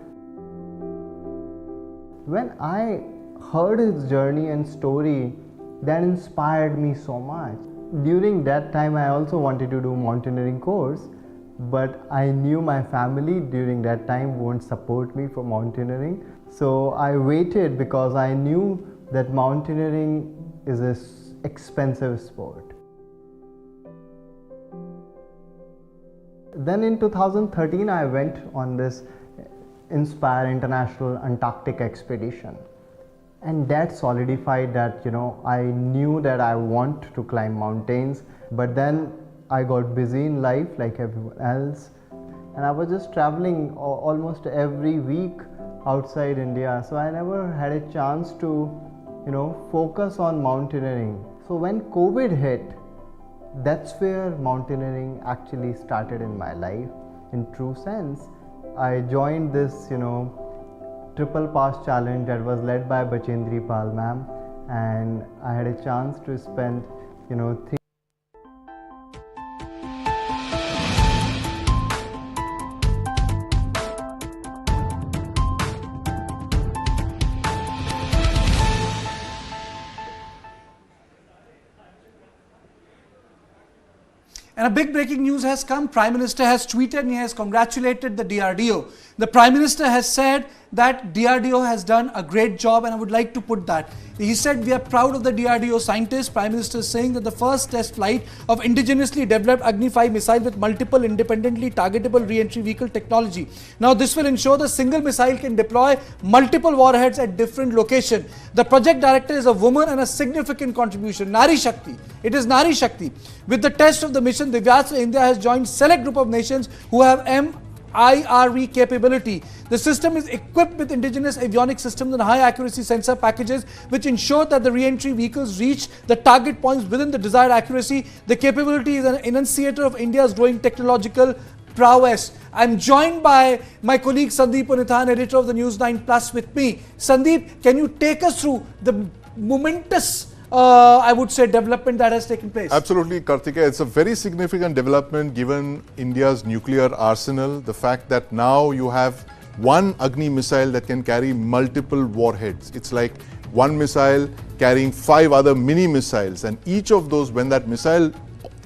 When I heard his journey and story, that inspired me so much. during that time I also wanted to do mountaineering course, but I knew my family during that time won't support me for mountaineering. So I waited because I knew that mountaineering is an expensive sport. Then in 2013 I went on this Inspire International Antarctic expedition, and that solidified that I knew that I want to climb mountains, but then I got busy in life like everyone else, and I was just traveling almost every week outside India, so I never had a chance to focus on mountaineering. So when COVID hit, that's where mountaineering actually started in my life in true sense. I joined this triple pass challenge that was led by Bachendri Pal ma'am, and I had a chance to spend 3 And a big breaking news has come. Prime Minister has tweeted and he has congratulated the DRDO. The Prime Minister has said that DRDO has done a great job, and I would like to put that. He said, we are proud of the DRDO scientists. Prime Minister is saying that the first test flight of indigenously developed Agni 5 missile with multiple independently targetable re-entry vehicle technology. Now this will ensure the single missile can deploy multiple warheads at different locations. The project director is a woman and a significant contribution. Nari Shakti. It is Nari Shakti. With the test of the mission, Divyastra India has joined select group of nations who have MIRV capability. The system is equipped with indigenous avionics systems and high accuracy sensor packages which ensure that the re-entry vehicles reach the target points within the desired accuracy. The capability is an enunciator of India's growing technological prowess. I'm joined by my colleague Sandeep Punithan, editor of the News9 Plus with me. Sandeep, can you take us through the momentous I would say development that has taken place? Absolutely, Karthikeya. It's a very significant development given India's nuclear arsenal. The fact that now you have one Agni missile that can carry multiple warheads. It's like one missile carrying 5 other mini missiles, and each of those, when that missile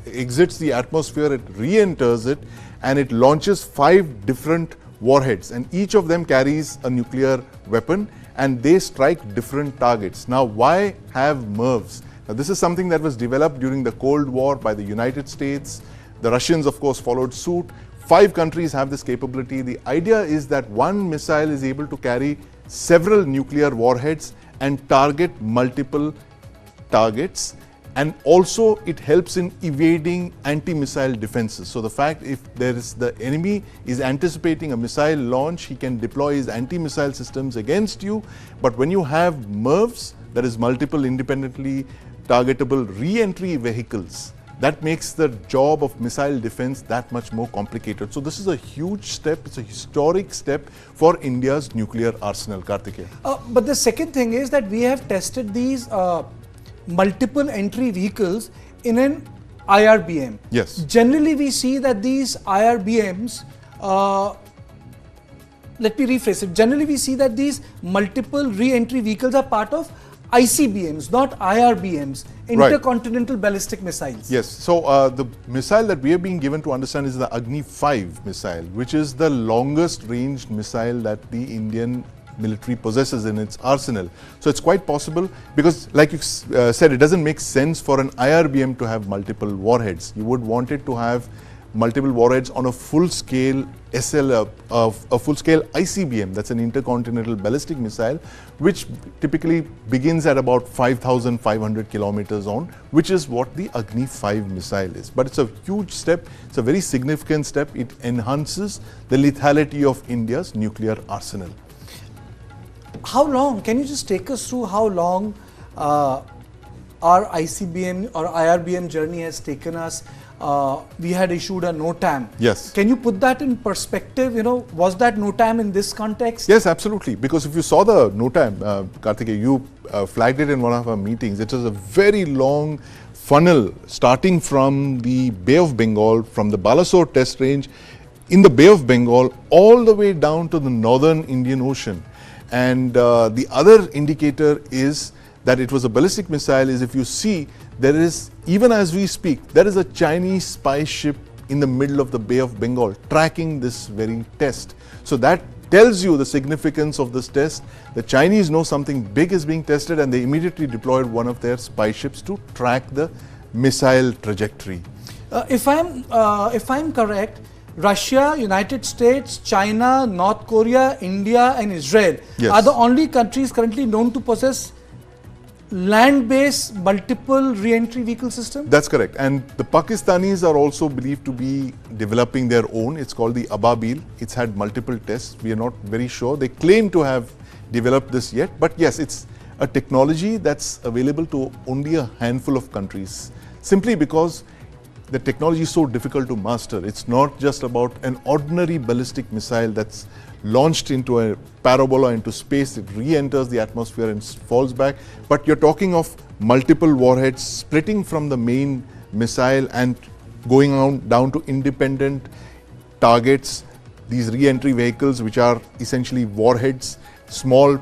exits the atmosphere, it re-enters it and it launches 5 different warheads, and each of them carries a nuclear weapon, and they strike different targets. Now, why have MIRVs? Now, this is something that was developed during the Cold War by the United States. The Russians, of course, followed suit. 5 countries have this capability. The idea is that one missile is able to carry several nuclear warheads and target multiple targets. And also it helps in evading anti-missile defenses. So the fact if the enemy is anticipating a missile launch, he can deploy his anti-missile systems against you. But when you have MIRVs, that is multiple independently targetable re-entry vehicles, that makes the job of missile defense that much more complicated. So this is a huge step, it's a historic step for India's nuclear arsenal, Karthikeya. But the second thing is that we have tested these multiple entry vehicles in an IRBM. Yes. Generally, we see that these IRBMs, let me rephrase it. Generally, we see that these multiple re-entry vehicles are part of ICBMs, not IRBMs, intercontinental ballistic missiles. Yes. So the missile that we are being given to understand is the Agni 5 missile, which is the longest ranged missile that the Indian military possesses in its arsenal. So it's quite possible, because like you said, it doesn't make sense for an IRBM to have multiple warheads. You would want it to have multiple warheads on a full-scale a full-scale ICBM, that's an intercontinental ballistic missile, which typically begins at about 5,500 kilometers on, which is what the Agni 5 missile is. But it's a huge step, it's a very significant step. It enhances the lethality of India's nuclear arsenal. How long, can you just take us through how long our ICBM or IRBM journey has taken us? We had issued a NOTAM. Yes. Can you put that in perspective? Was that NOTAM in this context? Yes, absolutely. Because if you saw the NOTAM, Karthikeya, you flagged it in one of our meetings. It was a very long funnel starting from the Bay of Bengal, from the Balasore test range in the Bay of Bengal, all the way down to the northern Indian Ocean. And the other indicator is that it was a ballistic missile is if you see, there is, even as we speak, there is a Chinese spy ship in the middle of the Bay of Bengal tracking this very test. So that tells you the significance of this test. The Chinese know something big is being tested, and they immediately deployed one of their spy ships to track the missile trajectory. If I'm correct, Russia, United States, China, North Korea, India and Israel are the only countries currently known to possess land-based multiple re-entry vehicle system? That's correct. And the Pakistanis are also believed to be developing their own. It's called the Ababil. It's had multiple tests. We are not very sure. They claim to have developed this yet. But yes, it's a technology that's available to only a handful of countries. Simply because the technology is so difficult to master. It's not just about an ordinary ballistic missile that's launched into a parabola into space, it re-enters the atmosphere and falls back. But you're talking of multiple warheads splitting from the main missile and going on down to independent targets. These re-entry vehicles, which are essentially warheads, small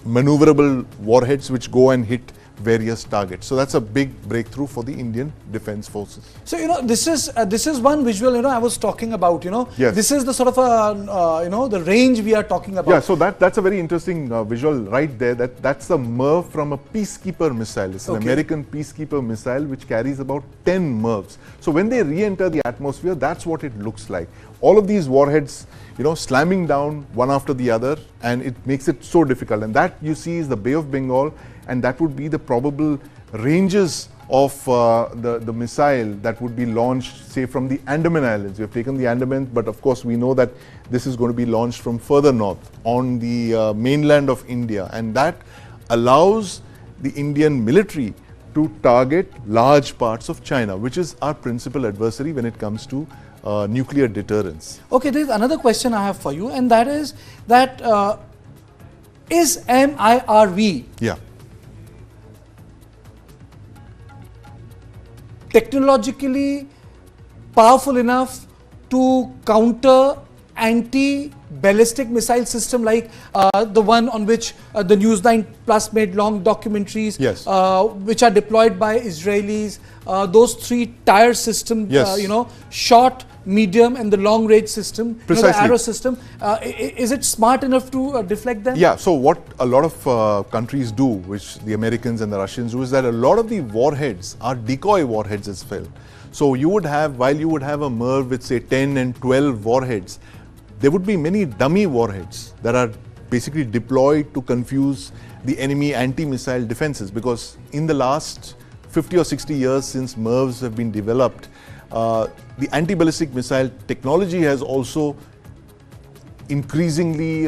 maneuverable warheads which go and hit various targets. So that's a big breakthrough for the Indian Defence Forces. So this is one visual I was talking about. Yes. This is the sort of the range we are talking about. Yeah. So that's a very interesting visual right there. That's a MIRV from a peacekeeper missile. It's an American peacekeeper missile which carries about 10 MIRVs. So when they re-enter the atmosphere, that's what it looks like. All of these warheads, slamming down one after the other, and it makes it so difficult. And that you see is the Bay of Bengal. And that would be the probable ranges of the missile that would be launched, say, from the Andaman Islands. We have taken the Andaman, but of course we know that this is going to be launched from further north on the mainland of India. And that allows the Indian military to target large parts of China, which is our principal adversary when it comes to nuclear deterrence. Okay, there is another question I have for you, and that is that is MIRV technologically powerful enough to counter anti-ballistic missile system like the one on which the News9 Plus made long documentaries, which are deployed by Israelis, those 3-tier systems, short, medium and the long range system, the arrow system. Is it smart enough to deflect them? Yeah, so what a lot of countries do, which the Americans and the Russians do, is that a lot of the warheads are decoy warheads as well. So you would have, while you would have a MIRV with say 10 and 12 warheads, there would be many dummy warheads that are basically deployed to confuse the enemy anti-missile defenses, because in the last 50 or 60 years since MIRVs have been developed, the anti-ballistic missile technology has also increasingly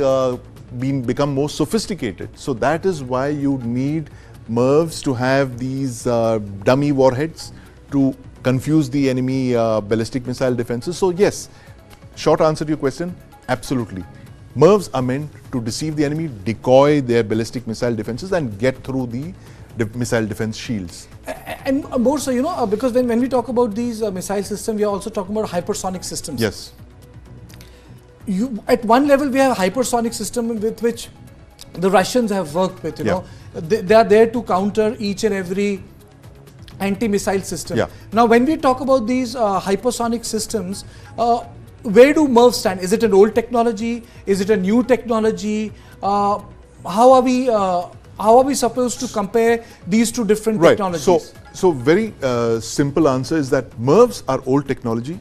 become more sophisticated. So that is why you need MIRVs to have these dummy warheads to confuse the enemy ballistic missile defenses. So yes, short answer to your question, absolutely. MIRVs are meant to deceive the enemy, decoy their ballistic missile defenses and get through the missile defense shields. And more so, because when we talk about these missile systems, we are also talking about hypersonic systems. Yes. At one level, we have a hypersonic system with which the Russians have worked with, They are there to counter each and every anti-missile system. Now, when we talk about these hypersonic systems, where do MIRVs stand? Is it an old technology? Is it a new technology? How are we supposed to compare these two different technologies? So very simple answer is that MIRVs are old technology,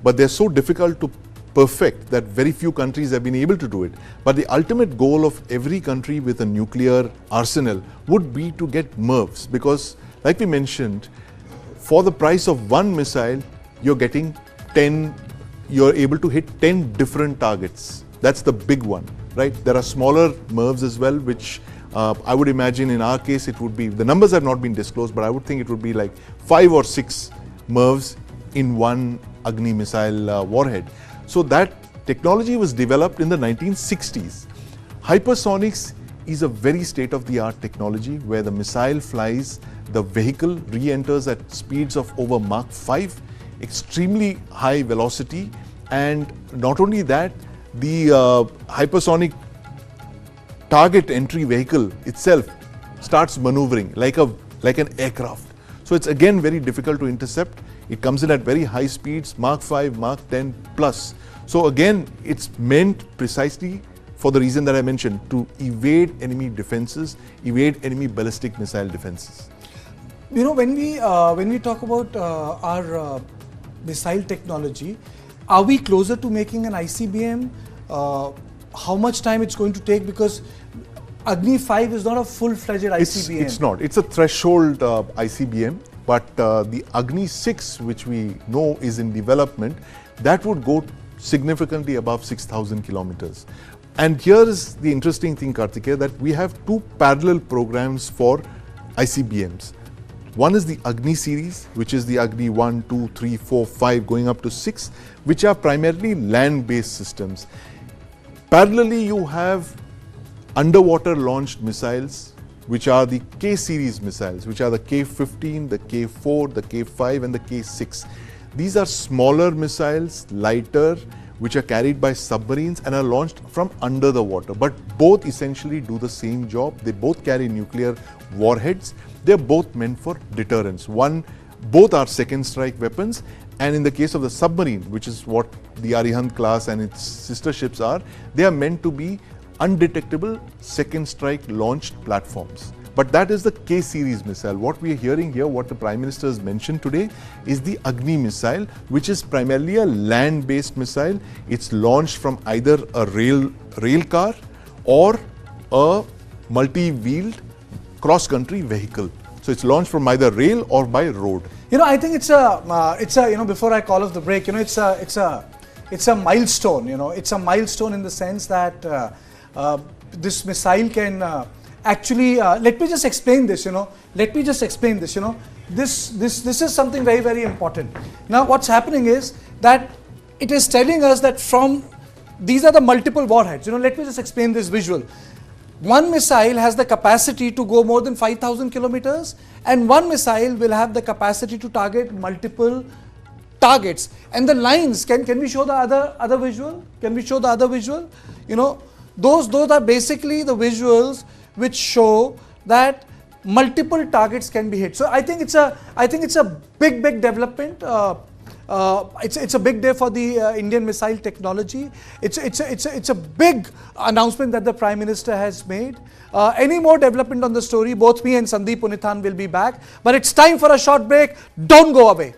but they're so difficult to perfect that very few countries have been able to do it. But the ultimate goal of every country with a nuclear arsenal would be to get MIRVs, because like we mentioned, for the price of one missile, you're getting 10, you're able to hit 10 different targets. That's the big one, right? There are smaller MIRVs as well, which I would imagine in our case it would be, the numbers have not been disclosed, but I would think it would be like 5 or 6 MIRVs in one Agni missile warhead. So that technology was developed in the 1960s. Hypersonics is a very state-of-the-art technology where the missile flies, the vehicle re-enters at speeds of over Mach 5, extremely high velocity, and not only that, the hypersonic target entry vehicle itself starts maneuvering like an aircraft. So it's again very difficult to intercept. It comes in at very high speeds, Mach 5, Mach 10 plus. So again, it's meant precisely for the reason that I mentioned, to evade enemy defenses, evade enemy ballistic missile defenses. You know, when we talk about our missile technology, are we closer to making an ICBM? How much time it's going to take? Because Agni 5 is not a full-fledged ICBM. It's not. It's a threshold ICBM, but the Agni 6, which we know is in development, that would go significantly above 6,000 kilometers. And here is the interesting thing, Kartikeya, that we have two parallel programs for ICBMs. One is the Agni series, which is the Agni 1, 2, 3, 4, 5, going up to 6, which are primarily land-based systems. Parallelly, you have underwater launched missiles, which are the K series missiles, which are the K-15, the K-4, the K-5 and the K-6. These are smaller missiles, lighter, which are carried by submarines and are launched from under the water. But both essentially do the same job. They both carry nuclear warheads. They're both meant for deterrence. Both are second strike weapons, and in the case of the submarine, which is what the Arihant class and its sister ships are, they are meant to be undetectable second strike launched platforms. But that is the K series missile. What we are hearing here, what the Prime Minister has mentioned today, is the Agni missile, which is primarily a land-based missile. It's launched from either a rail car or a multi-wheeled cross-country vehicle. So it's launched from either rail or by road. You know, I think it's a you know, before I call off the break, you know, it's a milestone. You know, it's a milestone in the sense that this missile can actually. Let me just explain this. You know, this is something very, very important. Now, what's happening is that it is telling us that from these are the multiple warheads. You know, let me just explain this visual. One missile has the capacity to go more than 5,000 kilometers, and one missile will have the capacity to target multiple targets. And the lines, can we show the other visual? Can we show the other visual? You know, those are basically the visuals which show that multiple targets can be hit. So I think it's a big development. It's a big day for the Indian missile technology. It's a big announcement that the Prime Minister has made. Any more development on the story, both me and Sandeep Punithan will be back. But it's time for a short break. Don't go away.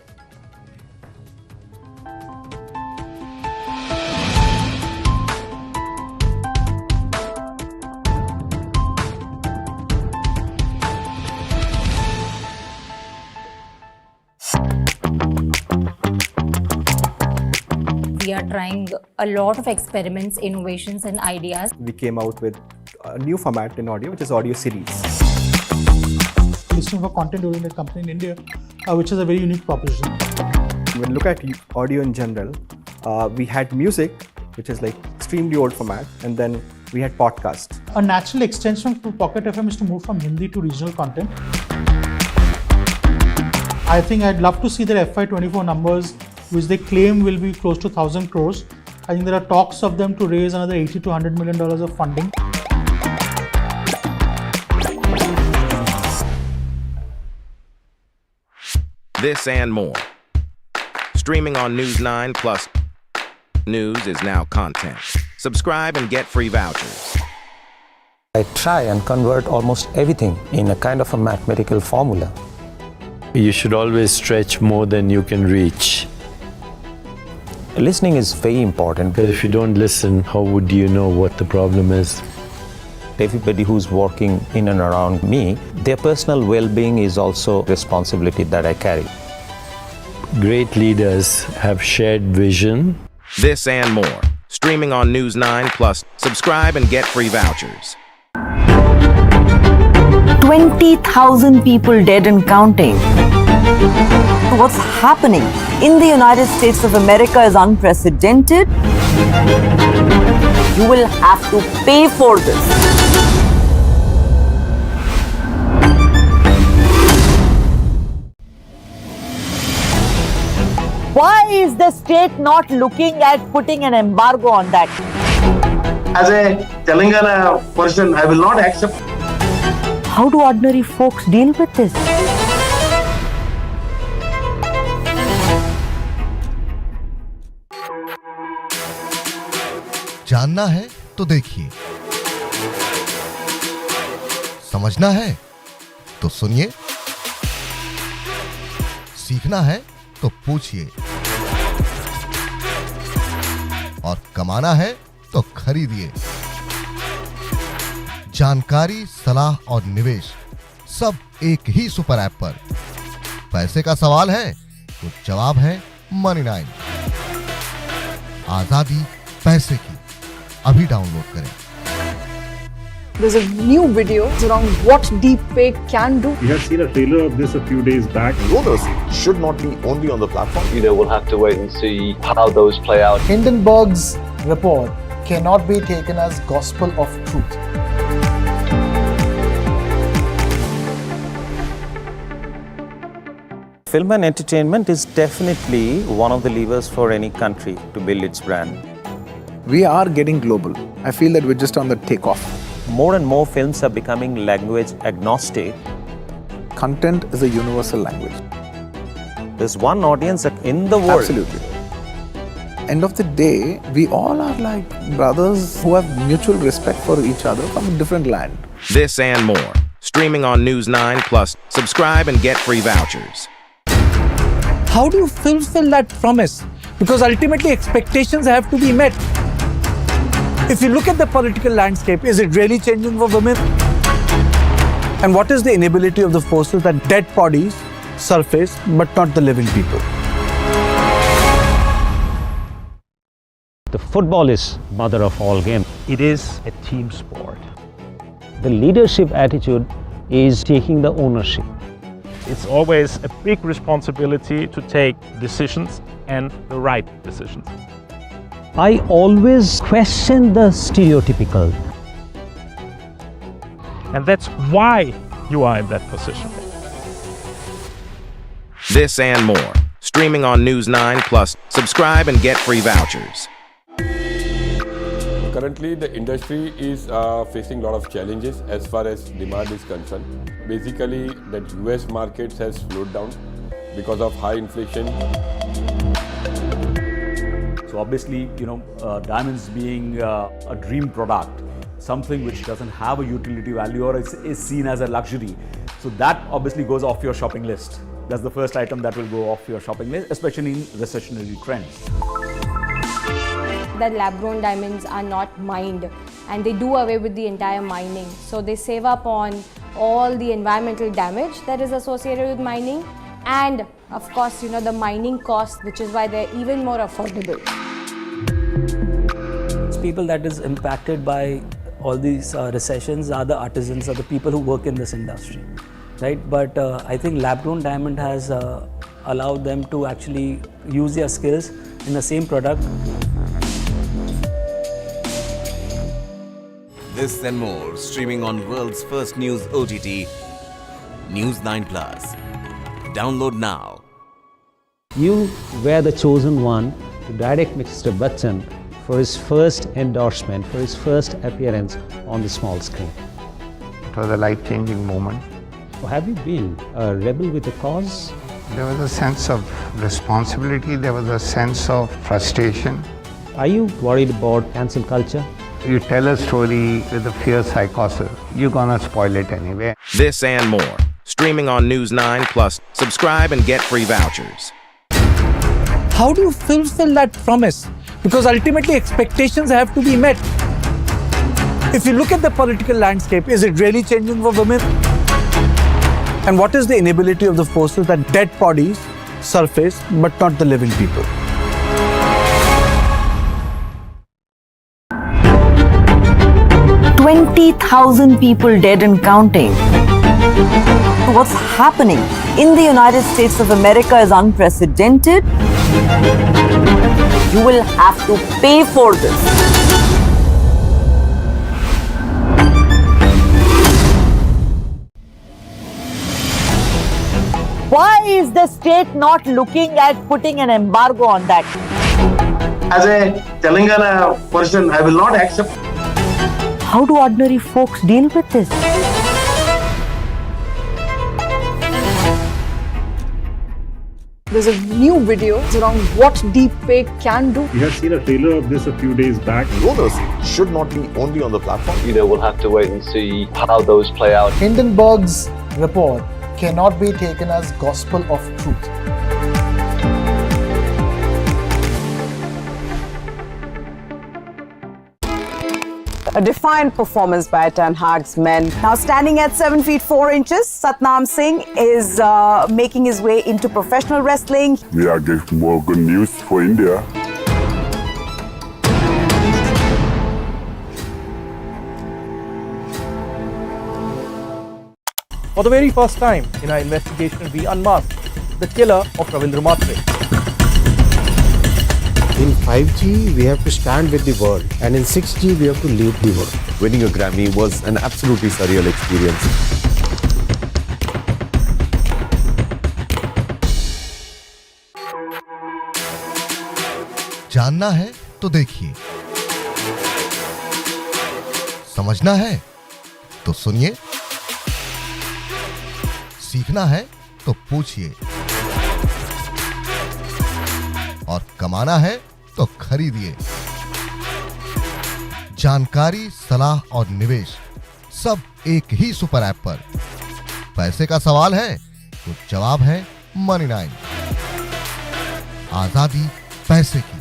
We are trying a lot of experiments, innovations and ideas. We came out with a new format in audio, which is audio series. Listening for content-oriented company in India, which is a very unique proposition. When you look at audio in general, we had music, which is like extremely old format, and then we had podcast. A natural extension for Pocket FM is to move from Hindi to regional content. I think I'd love to see their FY24 numbers, which they claim will be close to 1,000 crores. I think there are talks of them to raise another $80 to $100 million of funding. This and more. Streaming on News9 plus news is now content. Subscribe and get free vouchers. I try and convert almost everything in a kind of a mathematical formula. You should always stretch more than you can reach. Listening is very important. Because if you don't listen, how would you know what the problem is? Everybody who's working in and around me, their personal well-being is also a responsibility that I carry. Great leaders have shared vision. This and more. Streaming on News9 plus. Subscribe and get free vouchers. 20,000 people dead and counting. What's happening in the United States of America is unprecedented. You will have to pay for this. Why is the state not looking at putting an embargo on that? As a Telangana person, I will not accept. How do ordinary folks deal with this? जानना है तो देखिए, समझना है तो सुनिए, सीखना है तो पूछिए और कमाना है तो खरीदिए। जानकारी, सलाह और निवेश सब एक ही सुपर ऐप पर। पैसे का सवाल है तो जवाब है Money9। आजादी पैसे की, अभी डाउनलोड करें। There's a new video around what deepfake can do. We have seen a trailer of this a few days back. Donors should not be only on the platform. We'll have to wait and see how those play out. Hindenburg's report cannot be taken as gospel of truth. Film and entertainment is definitely one of the levers for any country to build its brand. We are getting global. I feel that we're just on the takeoff. More and more films are becoming language agnostic. Content is a universal language. There's one audience in the world. Absolutely. End of the day, we all are like brothers who have mutual respect for each other from a different land. This and more. Streaming on News9 Plus. Subscribe and get free vouchers. How do you fulfill that promise? Because ultimately expectations have to be met. If you look at the political landscape, is it really changing for women? And what is the inability of the forces that dead bodies surface but not the living people? The football is mother of all games. It is a team sport. The leadership attitude is taking the ownership. It's always a big responsibility to take decisions and the right decisions. I always question the stereotypical. And that's why you are in that position. This and more. Streaming on News9 Plus. Subscribe and get free vouchers. Currently, the industry is facing a lot of challenges as far as demand is concerned. Basically, the US markets has slowed down because of high inflation. So obviously, diamonds being a dream product, something which doesn't have a utility value or is seen as a luxury. So that obviously goes off your shopping list. That's the first item that will go off your shopping list, especially in recessionary trends. That lab-grown diamonds are not mined and they do away with the entire mining. So they save up on all the environmental damage that is associated with mining and of course, the mining cost, which is why they're even more affordable. People that is impacted by all these recessions are the artisans, are the people who work in this industry, right? But I think lab-grown diamond has allowed them to actually use their skills in the same product. This and more, streaming on world's first news OTT, News9 Plus. Download now. You were the chosen one to direct Mr. Bachchan for his first endorsement, for his first appearance on the small screen. It was a life-changing moment. Have you been a rebel with a cause? There was a sense of responsibility, there was a sense of frustration. Are you worried about cancel culture? You tell a story with a fierce psychosis, you're gonna spoil it anyway. This and more. Streaming on News9 Plus. Subscribe and get free vouchers. How do you fulfill that promise? Because ultimately expectations have to be met. If you look at the political landscape, is it really changing for women? And what is the inability of the forces that dead bodies surface but not the living people? $20,000 people dead and counting. What's happening in the United States of America is unprecedented. You will have to pay for this. Why is the state not looking at putting an embargo on that? As a Telangana person, I will not accept. How do ordinary folks deal with this? There's a new video around what deepfake can do. We have seen a trailer of this a few days back. Donors should not be only on the platform. We'll have to wait and see how those play out. Hindenburg's report cannot be taken as gospel of truth. A defiant performance by Ten Hag's men. Now standing at 7 feet 4 inches, Satnam Singh is making his way into professional wrestling. We are getting more good news for India. For the very first time in our investigation, we unmasked the killer of Ravindra Matre. In 5G, we have to stand with the world, and in 6G, we have to lead the world. Winning a Grammy was an absolutely surreal experience. जानना है तो देखिए, समझना है तो सुनिए, सीखना है तो पूछिए, और कमाना है तो खरीदिए। जानकारी, सलाह और निवेश सब एक ही सुपर ऐप पर। पैसे का सवाल है तो जवाब है Money9। आजादी पैसे की,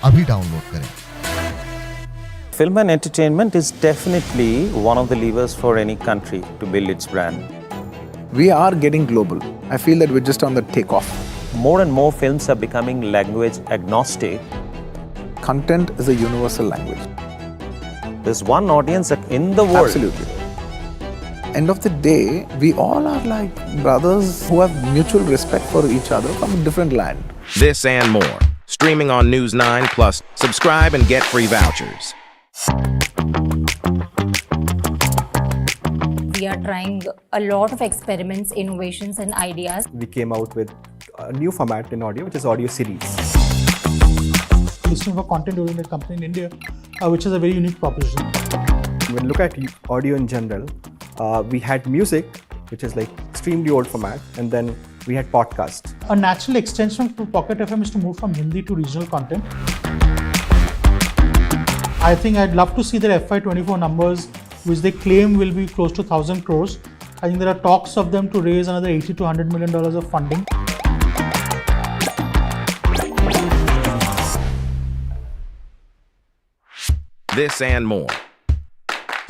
अभी डाउनलोड करें। Film and entertainment is definitely one of the levers for any country to build its brand. We are getting global. I feel that we're just on the takeoff. More and more films are becoming language agnostic. Content is a universal language. There's one audience in the world. Absolutely. End of the day, we all are like brothers who have mutual respect for each other from a different land. This and more. Streaming on News9 Plus. Subscribe and get free vouchers. We are trying a lot of experiments, innovations and ideas. We came out with a new format in audio, which is audio series. Listening for content-oriented company in India, which is a very unique proposition. When you look at audio in general, we had music, which is like extremely old format, and then we had podcast. A natural extension to Pocket FM is to move from Hindi to regional content. I think I'd love to see their FY24 numbers, which they claim will be close to 1,000 crores. I think there are talks of them to raise another $80 to $100 million of funding. This and more.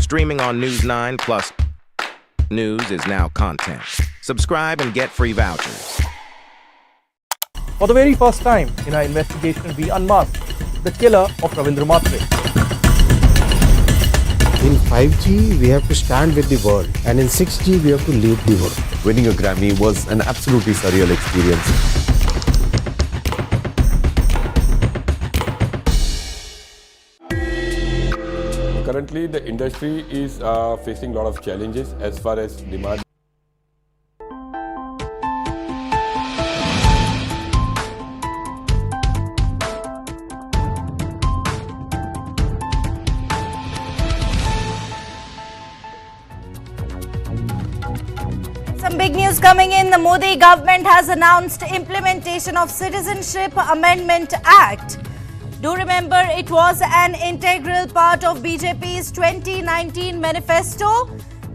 Streaming on News9 Plus. News is now content. Subscribe and get free vouchers. For the very first time in our investigation, we unmasked the killer of Ravindra Matre. In 5G, we have to stand with the world, and in 6G, we have to lead the world. Winning a Grammy was an absolutely surreal experience. Currently, the industry is facing a lot of challenges as far as demand. Some big news coming in. The Modi government has announced implementation of Citizenship Amendment Act. Do remember, it was an integral part of BJP's 2019 manifesto.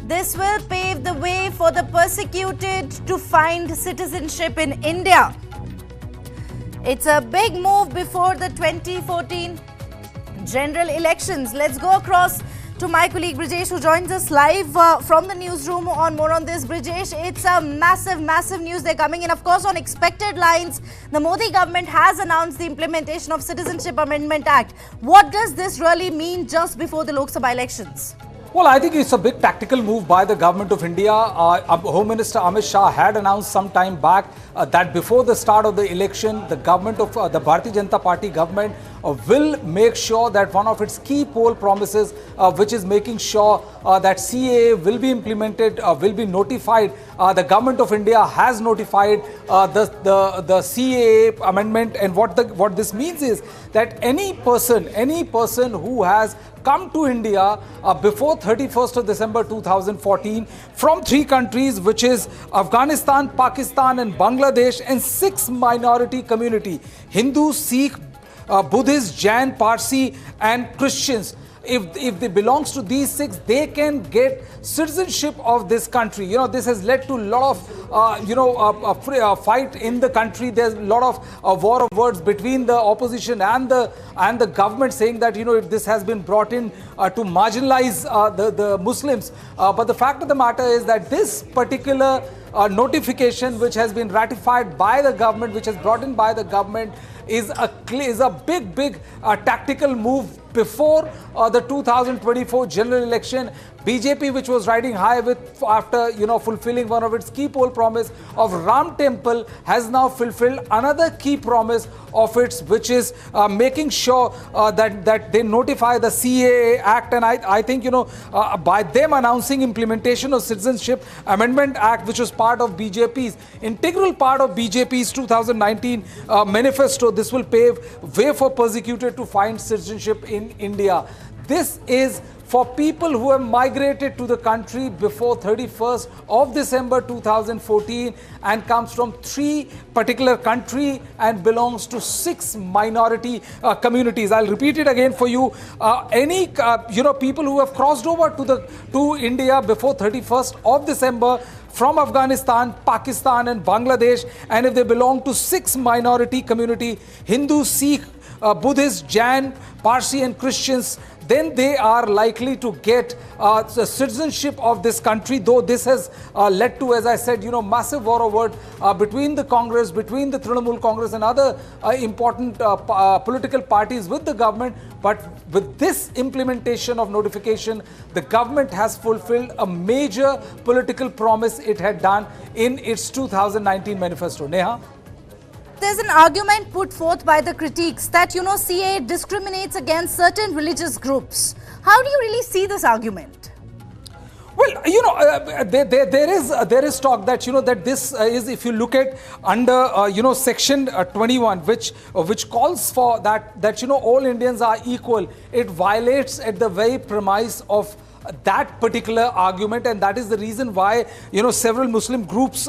This will pave the way for the persecuted to find citizenship in India. It's a big move before the 2014 general elections. Let's go across to my colleague Brijesh, who joins us live from the newsroom on more on this. Brijesh, it's a massive news. They're coming in, of course, on expected lines. The Modi government has announced the implementation of Citizenship Amendment Act. What does this really mean just before the Lok Sabha elections? Well, I think it's a big tactical move by the government of India. Home Minister Amit Shah had announced some time back that before the start of the election, the government of the Bharatiya Janata Party government will make sure that one of its key poll promises, which is making sure that CAA will be implemented, will be notified. The government of India has notified the CAA amendment, and what this means is that any person who has come to India before 31st of December 2014 from 3 countries, which is Afghanistan, Pakistan and Bangladesh, and 6 minority community: Hindu, Sikh, Buddhist, Jain, Parsi and Christians. If they belongs to these 6, they can get citizenship of this country. This has led to a lot of fight in the country. There's a lot of war of words between the opposition and the government, saying that this has been brought in to marginalize the Muslims. But the fact of the matter is that this particular notification, which has been ratified by the government, which is brought in by the government, is a big tactical move before the 2024 general election. BJP, which was riding high after fulfilling one of its key poll promise of Ram Temple, has now fulfilled another key promise of its, which is making sure that they notify the CAA Act. And I think by them announcing implementation of Citizenship Amendment Act, which was part of BJP's integral part of BJP's 2019 manifesto, this will pave way for persecuted to find citizenship in India. This is for people who have migrated to the country before 31st of December 2014 and comes from 3 particular countries and belongs to 6 minority communities. I'll repeat it again for you. Any people who have crossed over to India before 31st of December from Afghanistan, Pakistan and Bangladesh, and if they belong to 6 minority community: Hindu, Sikh, Buddhist, Jain, Parsi and Christians, then they are likely to get the citizenship of this country. Though this has led to, as I said, massive war of words between the Congress, between the Trinamool Congress and other important political parties with the government. But with this implementation of notification, the government has fulfilled a major political promise it had done in its 2019 manifesto. Neha? There's an argument put forth by the critics that, CAA discriminates against certain religious groups. How do you really see this argument? Well, there is talk that that this is, if you look at under section 21, which calls for that all Indians are equal. It violates at the very premise of that particular argument, and that is the reason why several Muslim groups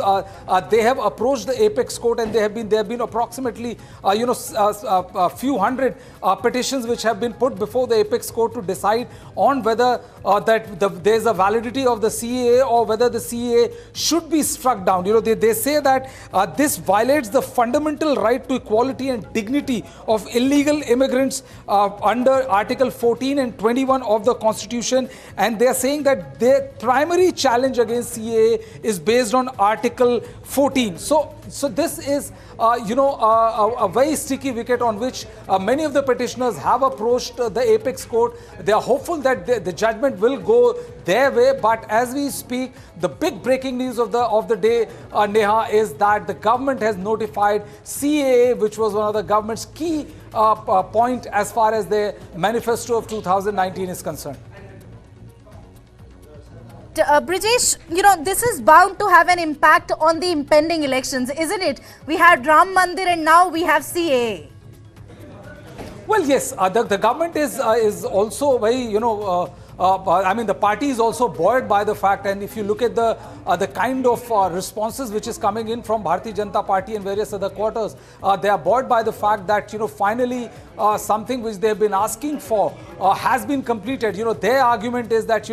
they have approached the apex court, and there have been approximately a few hundred petitions which have been put before the apex court to decide on whether there is a validity of the CAA or whether the CAA should be struck down. They say that this violates the fundamental right to equality and dignity of illegal immigrants under Article 14 and 21 of the Constitution. And they are saying that their primary challenge against CAA is based on Article 14. So this is, a very sticky wicket on which many of the petitioners have approached the apex court. They are hopeful that the judgment will go their way. But as we speak, the big breaking news of the day, Neha, is that the government has notified CAA, which was one of the government's key point as far as the manifesto of 2019 is concerned. Brijesh, this is bound to have an impact on the impending elections, isn't it? We had Ram Mandir and now we have CAA. Well, yes, the government is also very, the party is also buoyed by the fact, and if you look at the kind of responses which is coming in from Bharatiya Janata Party and various other quarters, they are buoyed by the fact that finally something which they have been asking for has been completed. Their argument is that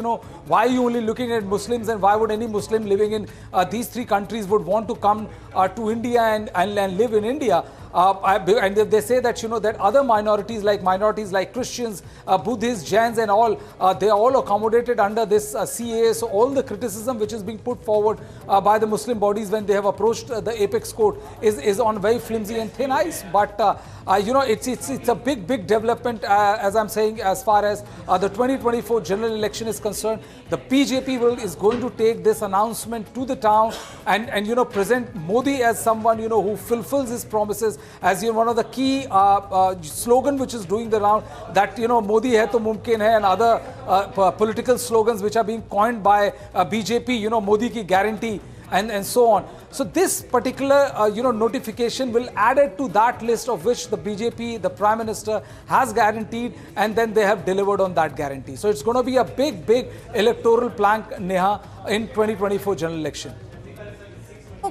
why are you only looking at Muslims, and why would any Muslim living in these 3 countries would want to come to India and live in India? And they say that that other minorities like Christians, Buddhists, Jains and all, they are all accommodated under this CAA. So all the criticism which is being put forward by the Muslim bodies when they have approached the apex court is on very flimsy and thin ice. But it's a big development, as I'm saying, as far as the 2024 general election is concerned. The BJP is going to take this announcement to the town and present Modi as someone who fulfills his promises. As one of the key slogan which is doing the round, that Modi hai to mumkin hai, and other political slogans which are being coined by BJP, Modi ki guarantee. and so on. So this particular notification will add it to that list of which the BJP, the Prime Minister has guaranteed, and then they have delivered on that guarantee. So it's going to be a big electoral plank, Neha, in 2024 general election.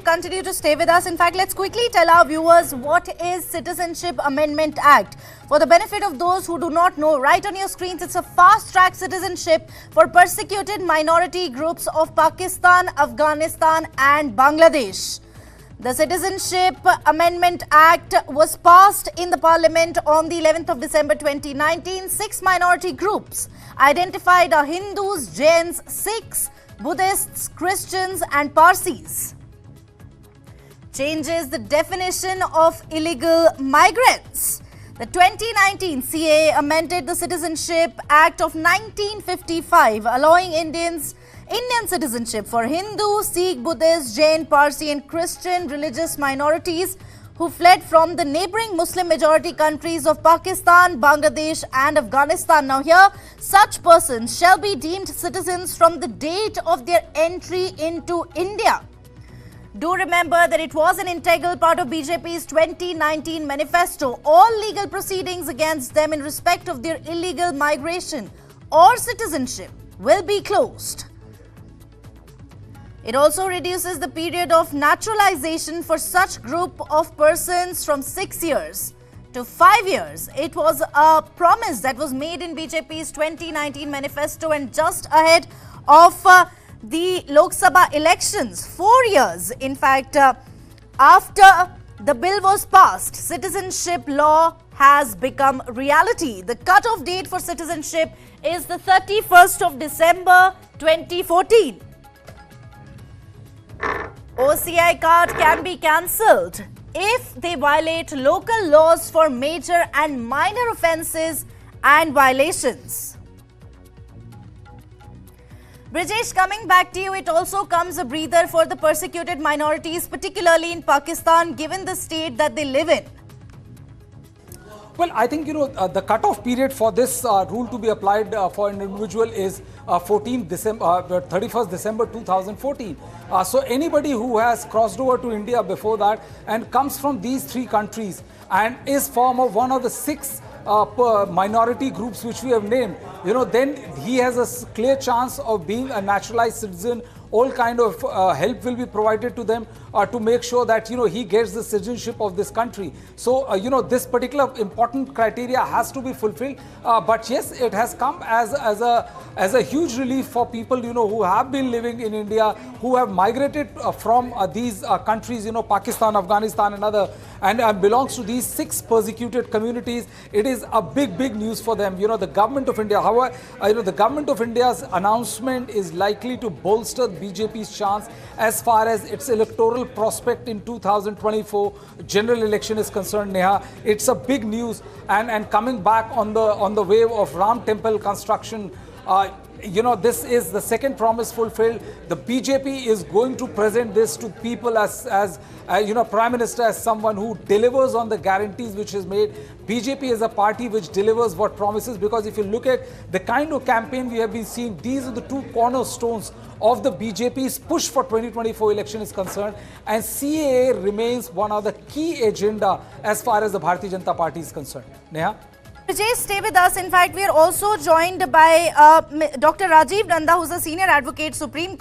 Continue to stay with us. In fact, let's quickly tell our viewers what is Citizenship Amendment Act. For the benefit of those who do not know, right on your screens, it's a fast-track citizenship for persecuted minority groups of Pakistan, Afghanistan and Bangladesh. The Citizenship Amendment Act was passed in the Parliament on the 11th of December 2019. 6 minority groups identified are Hindus, Jains, Sikhs, Buddhists, Christians and Parsis. Changes the definition of illegal migrants. The 2019 CAA amended the Citizenship Act of 1955, allowing Indian citizenship for Hindu, Sikh, Buddhist, Jain, Parsi and Christian religious minorities who fled from the neighboring Muslim majority countries of Pakistan, Bangladesh and Afghanistan. Now here, such persons shall be deemed citizens from the date of their entry into India. Do remember that it was an integral part of BJP's 2019 manifesto. All legal proceedings against them in respect of their illegal migration or citizenship will be closed. It also reduces the period of naturalization for such group of persons from 6 years to 5 years. It was a promise that was made in BJP's 2019 manifesto, and just ahead of the Lok Sabha elections, 4 years, in fact, after the bill was passed, citizenship law has become reality. The cut-off date for citizenship is the 31st of December 2014. OCI card can be cancelled if they violate local laws for major and minor offences and violations. Brijesh, coming back to you, it also comes a breather for the persecuted minorities, particularly in Pakistan, given the state that they live in. Well, I think, the cutoff period for this rule to be applied for an individual is 31st December 2014. So anybody who has crossed over to India before that and comes from these 3 countries and is form of one of the 6 minority groups which we have named, then he has a clear chance of being a naturalized citizen. All kind of help will be provided to them to make sure that he gets the citizenship of this country. So this particular important criteria has to be fulfilled. But yes, it has come as a huge relief for people who have been living in India, who have migrated from these countries, Pakistan, Afghanistan and other, and belongs to these 6 persecuted communities. It is a big news for them. The government of India, however, the government of India's announcement is likely to bolster BJP's chance as far as its electoral prospect in 2024 general election is concerned, Neha. It's a big news, and coming back on the wave of Ram Temple construction, this is the second promise fulfilled. The BJP is going to present this to people as Prime Minister as someone who delivers on the guarantees which is made. BJP is a party which delivers what promises, because if you look at the kind of campaign we have been seeing, these are the 2 cornerstones of the BJP's push for 2024 election is concerned, and CAA remains one of the key agenda as far as the Bharatiya Janata Party is concerned. Neha? Vijay, stay with us. In fact, we are also joined by Dr. Rajiv Nanda, who's a senior advocate, Supreme Court.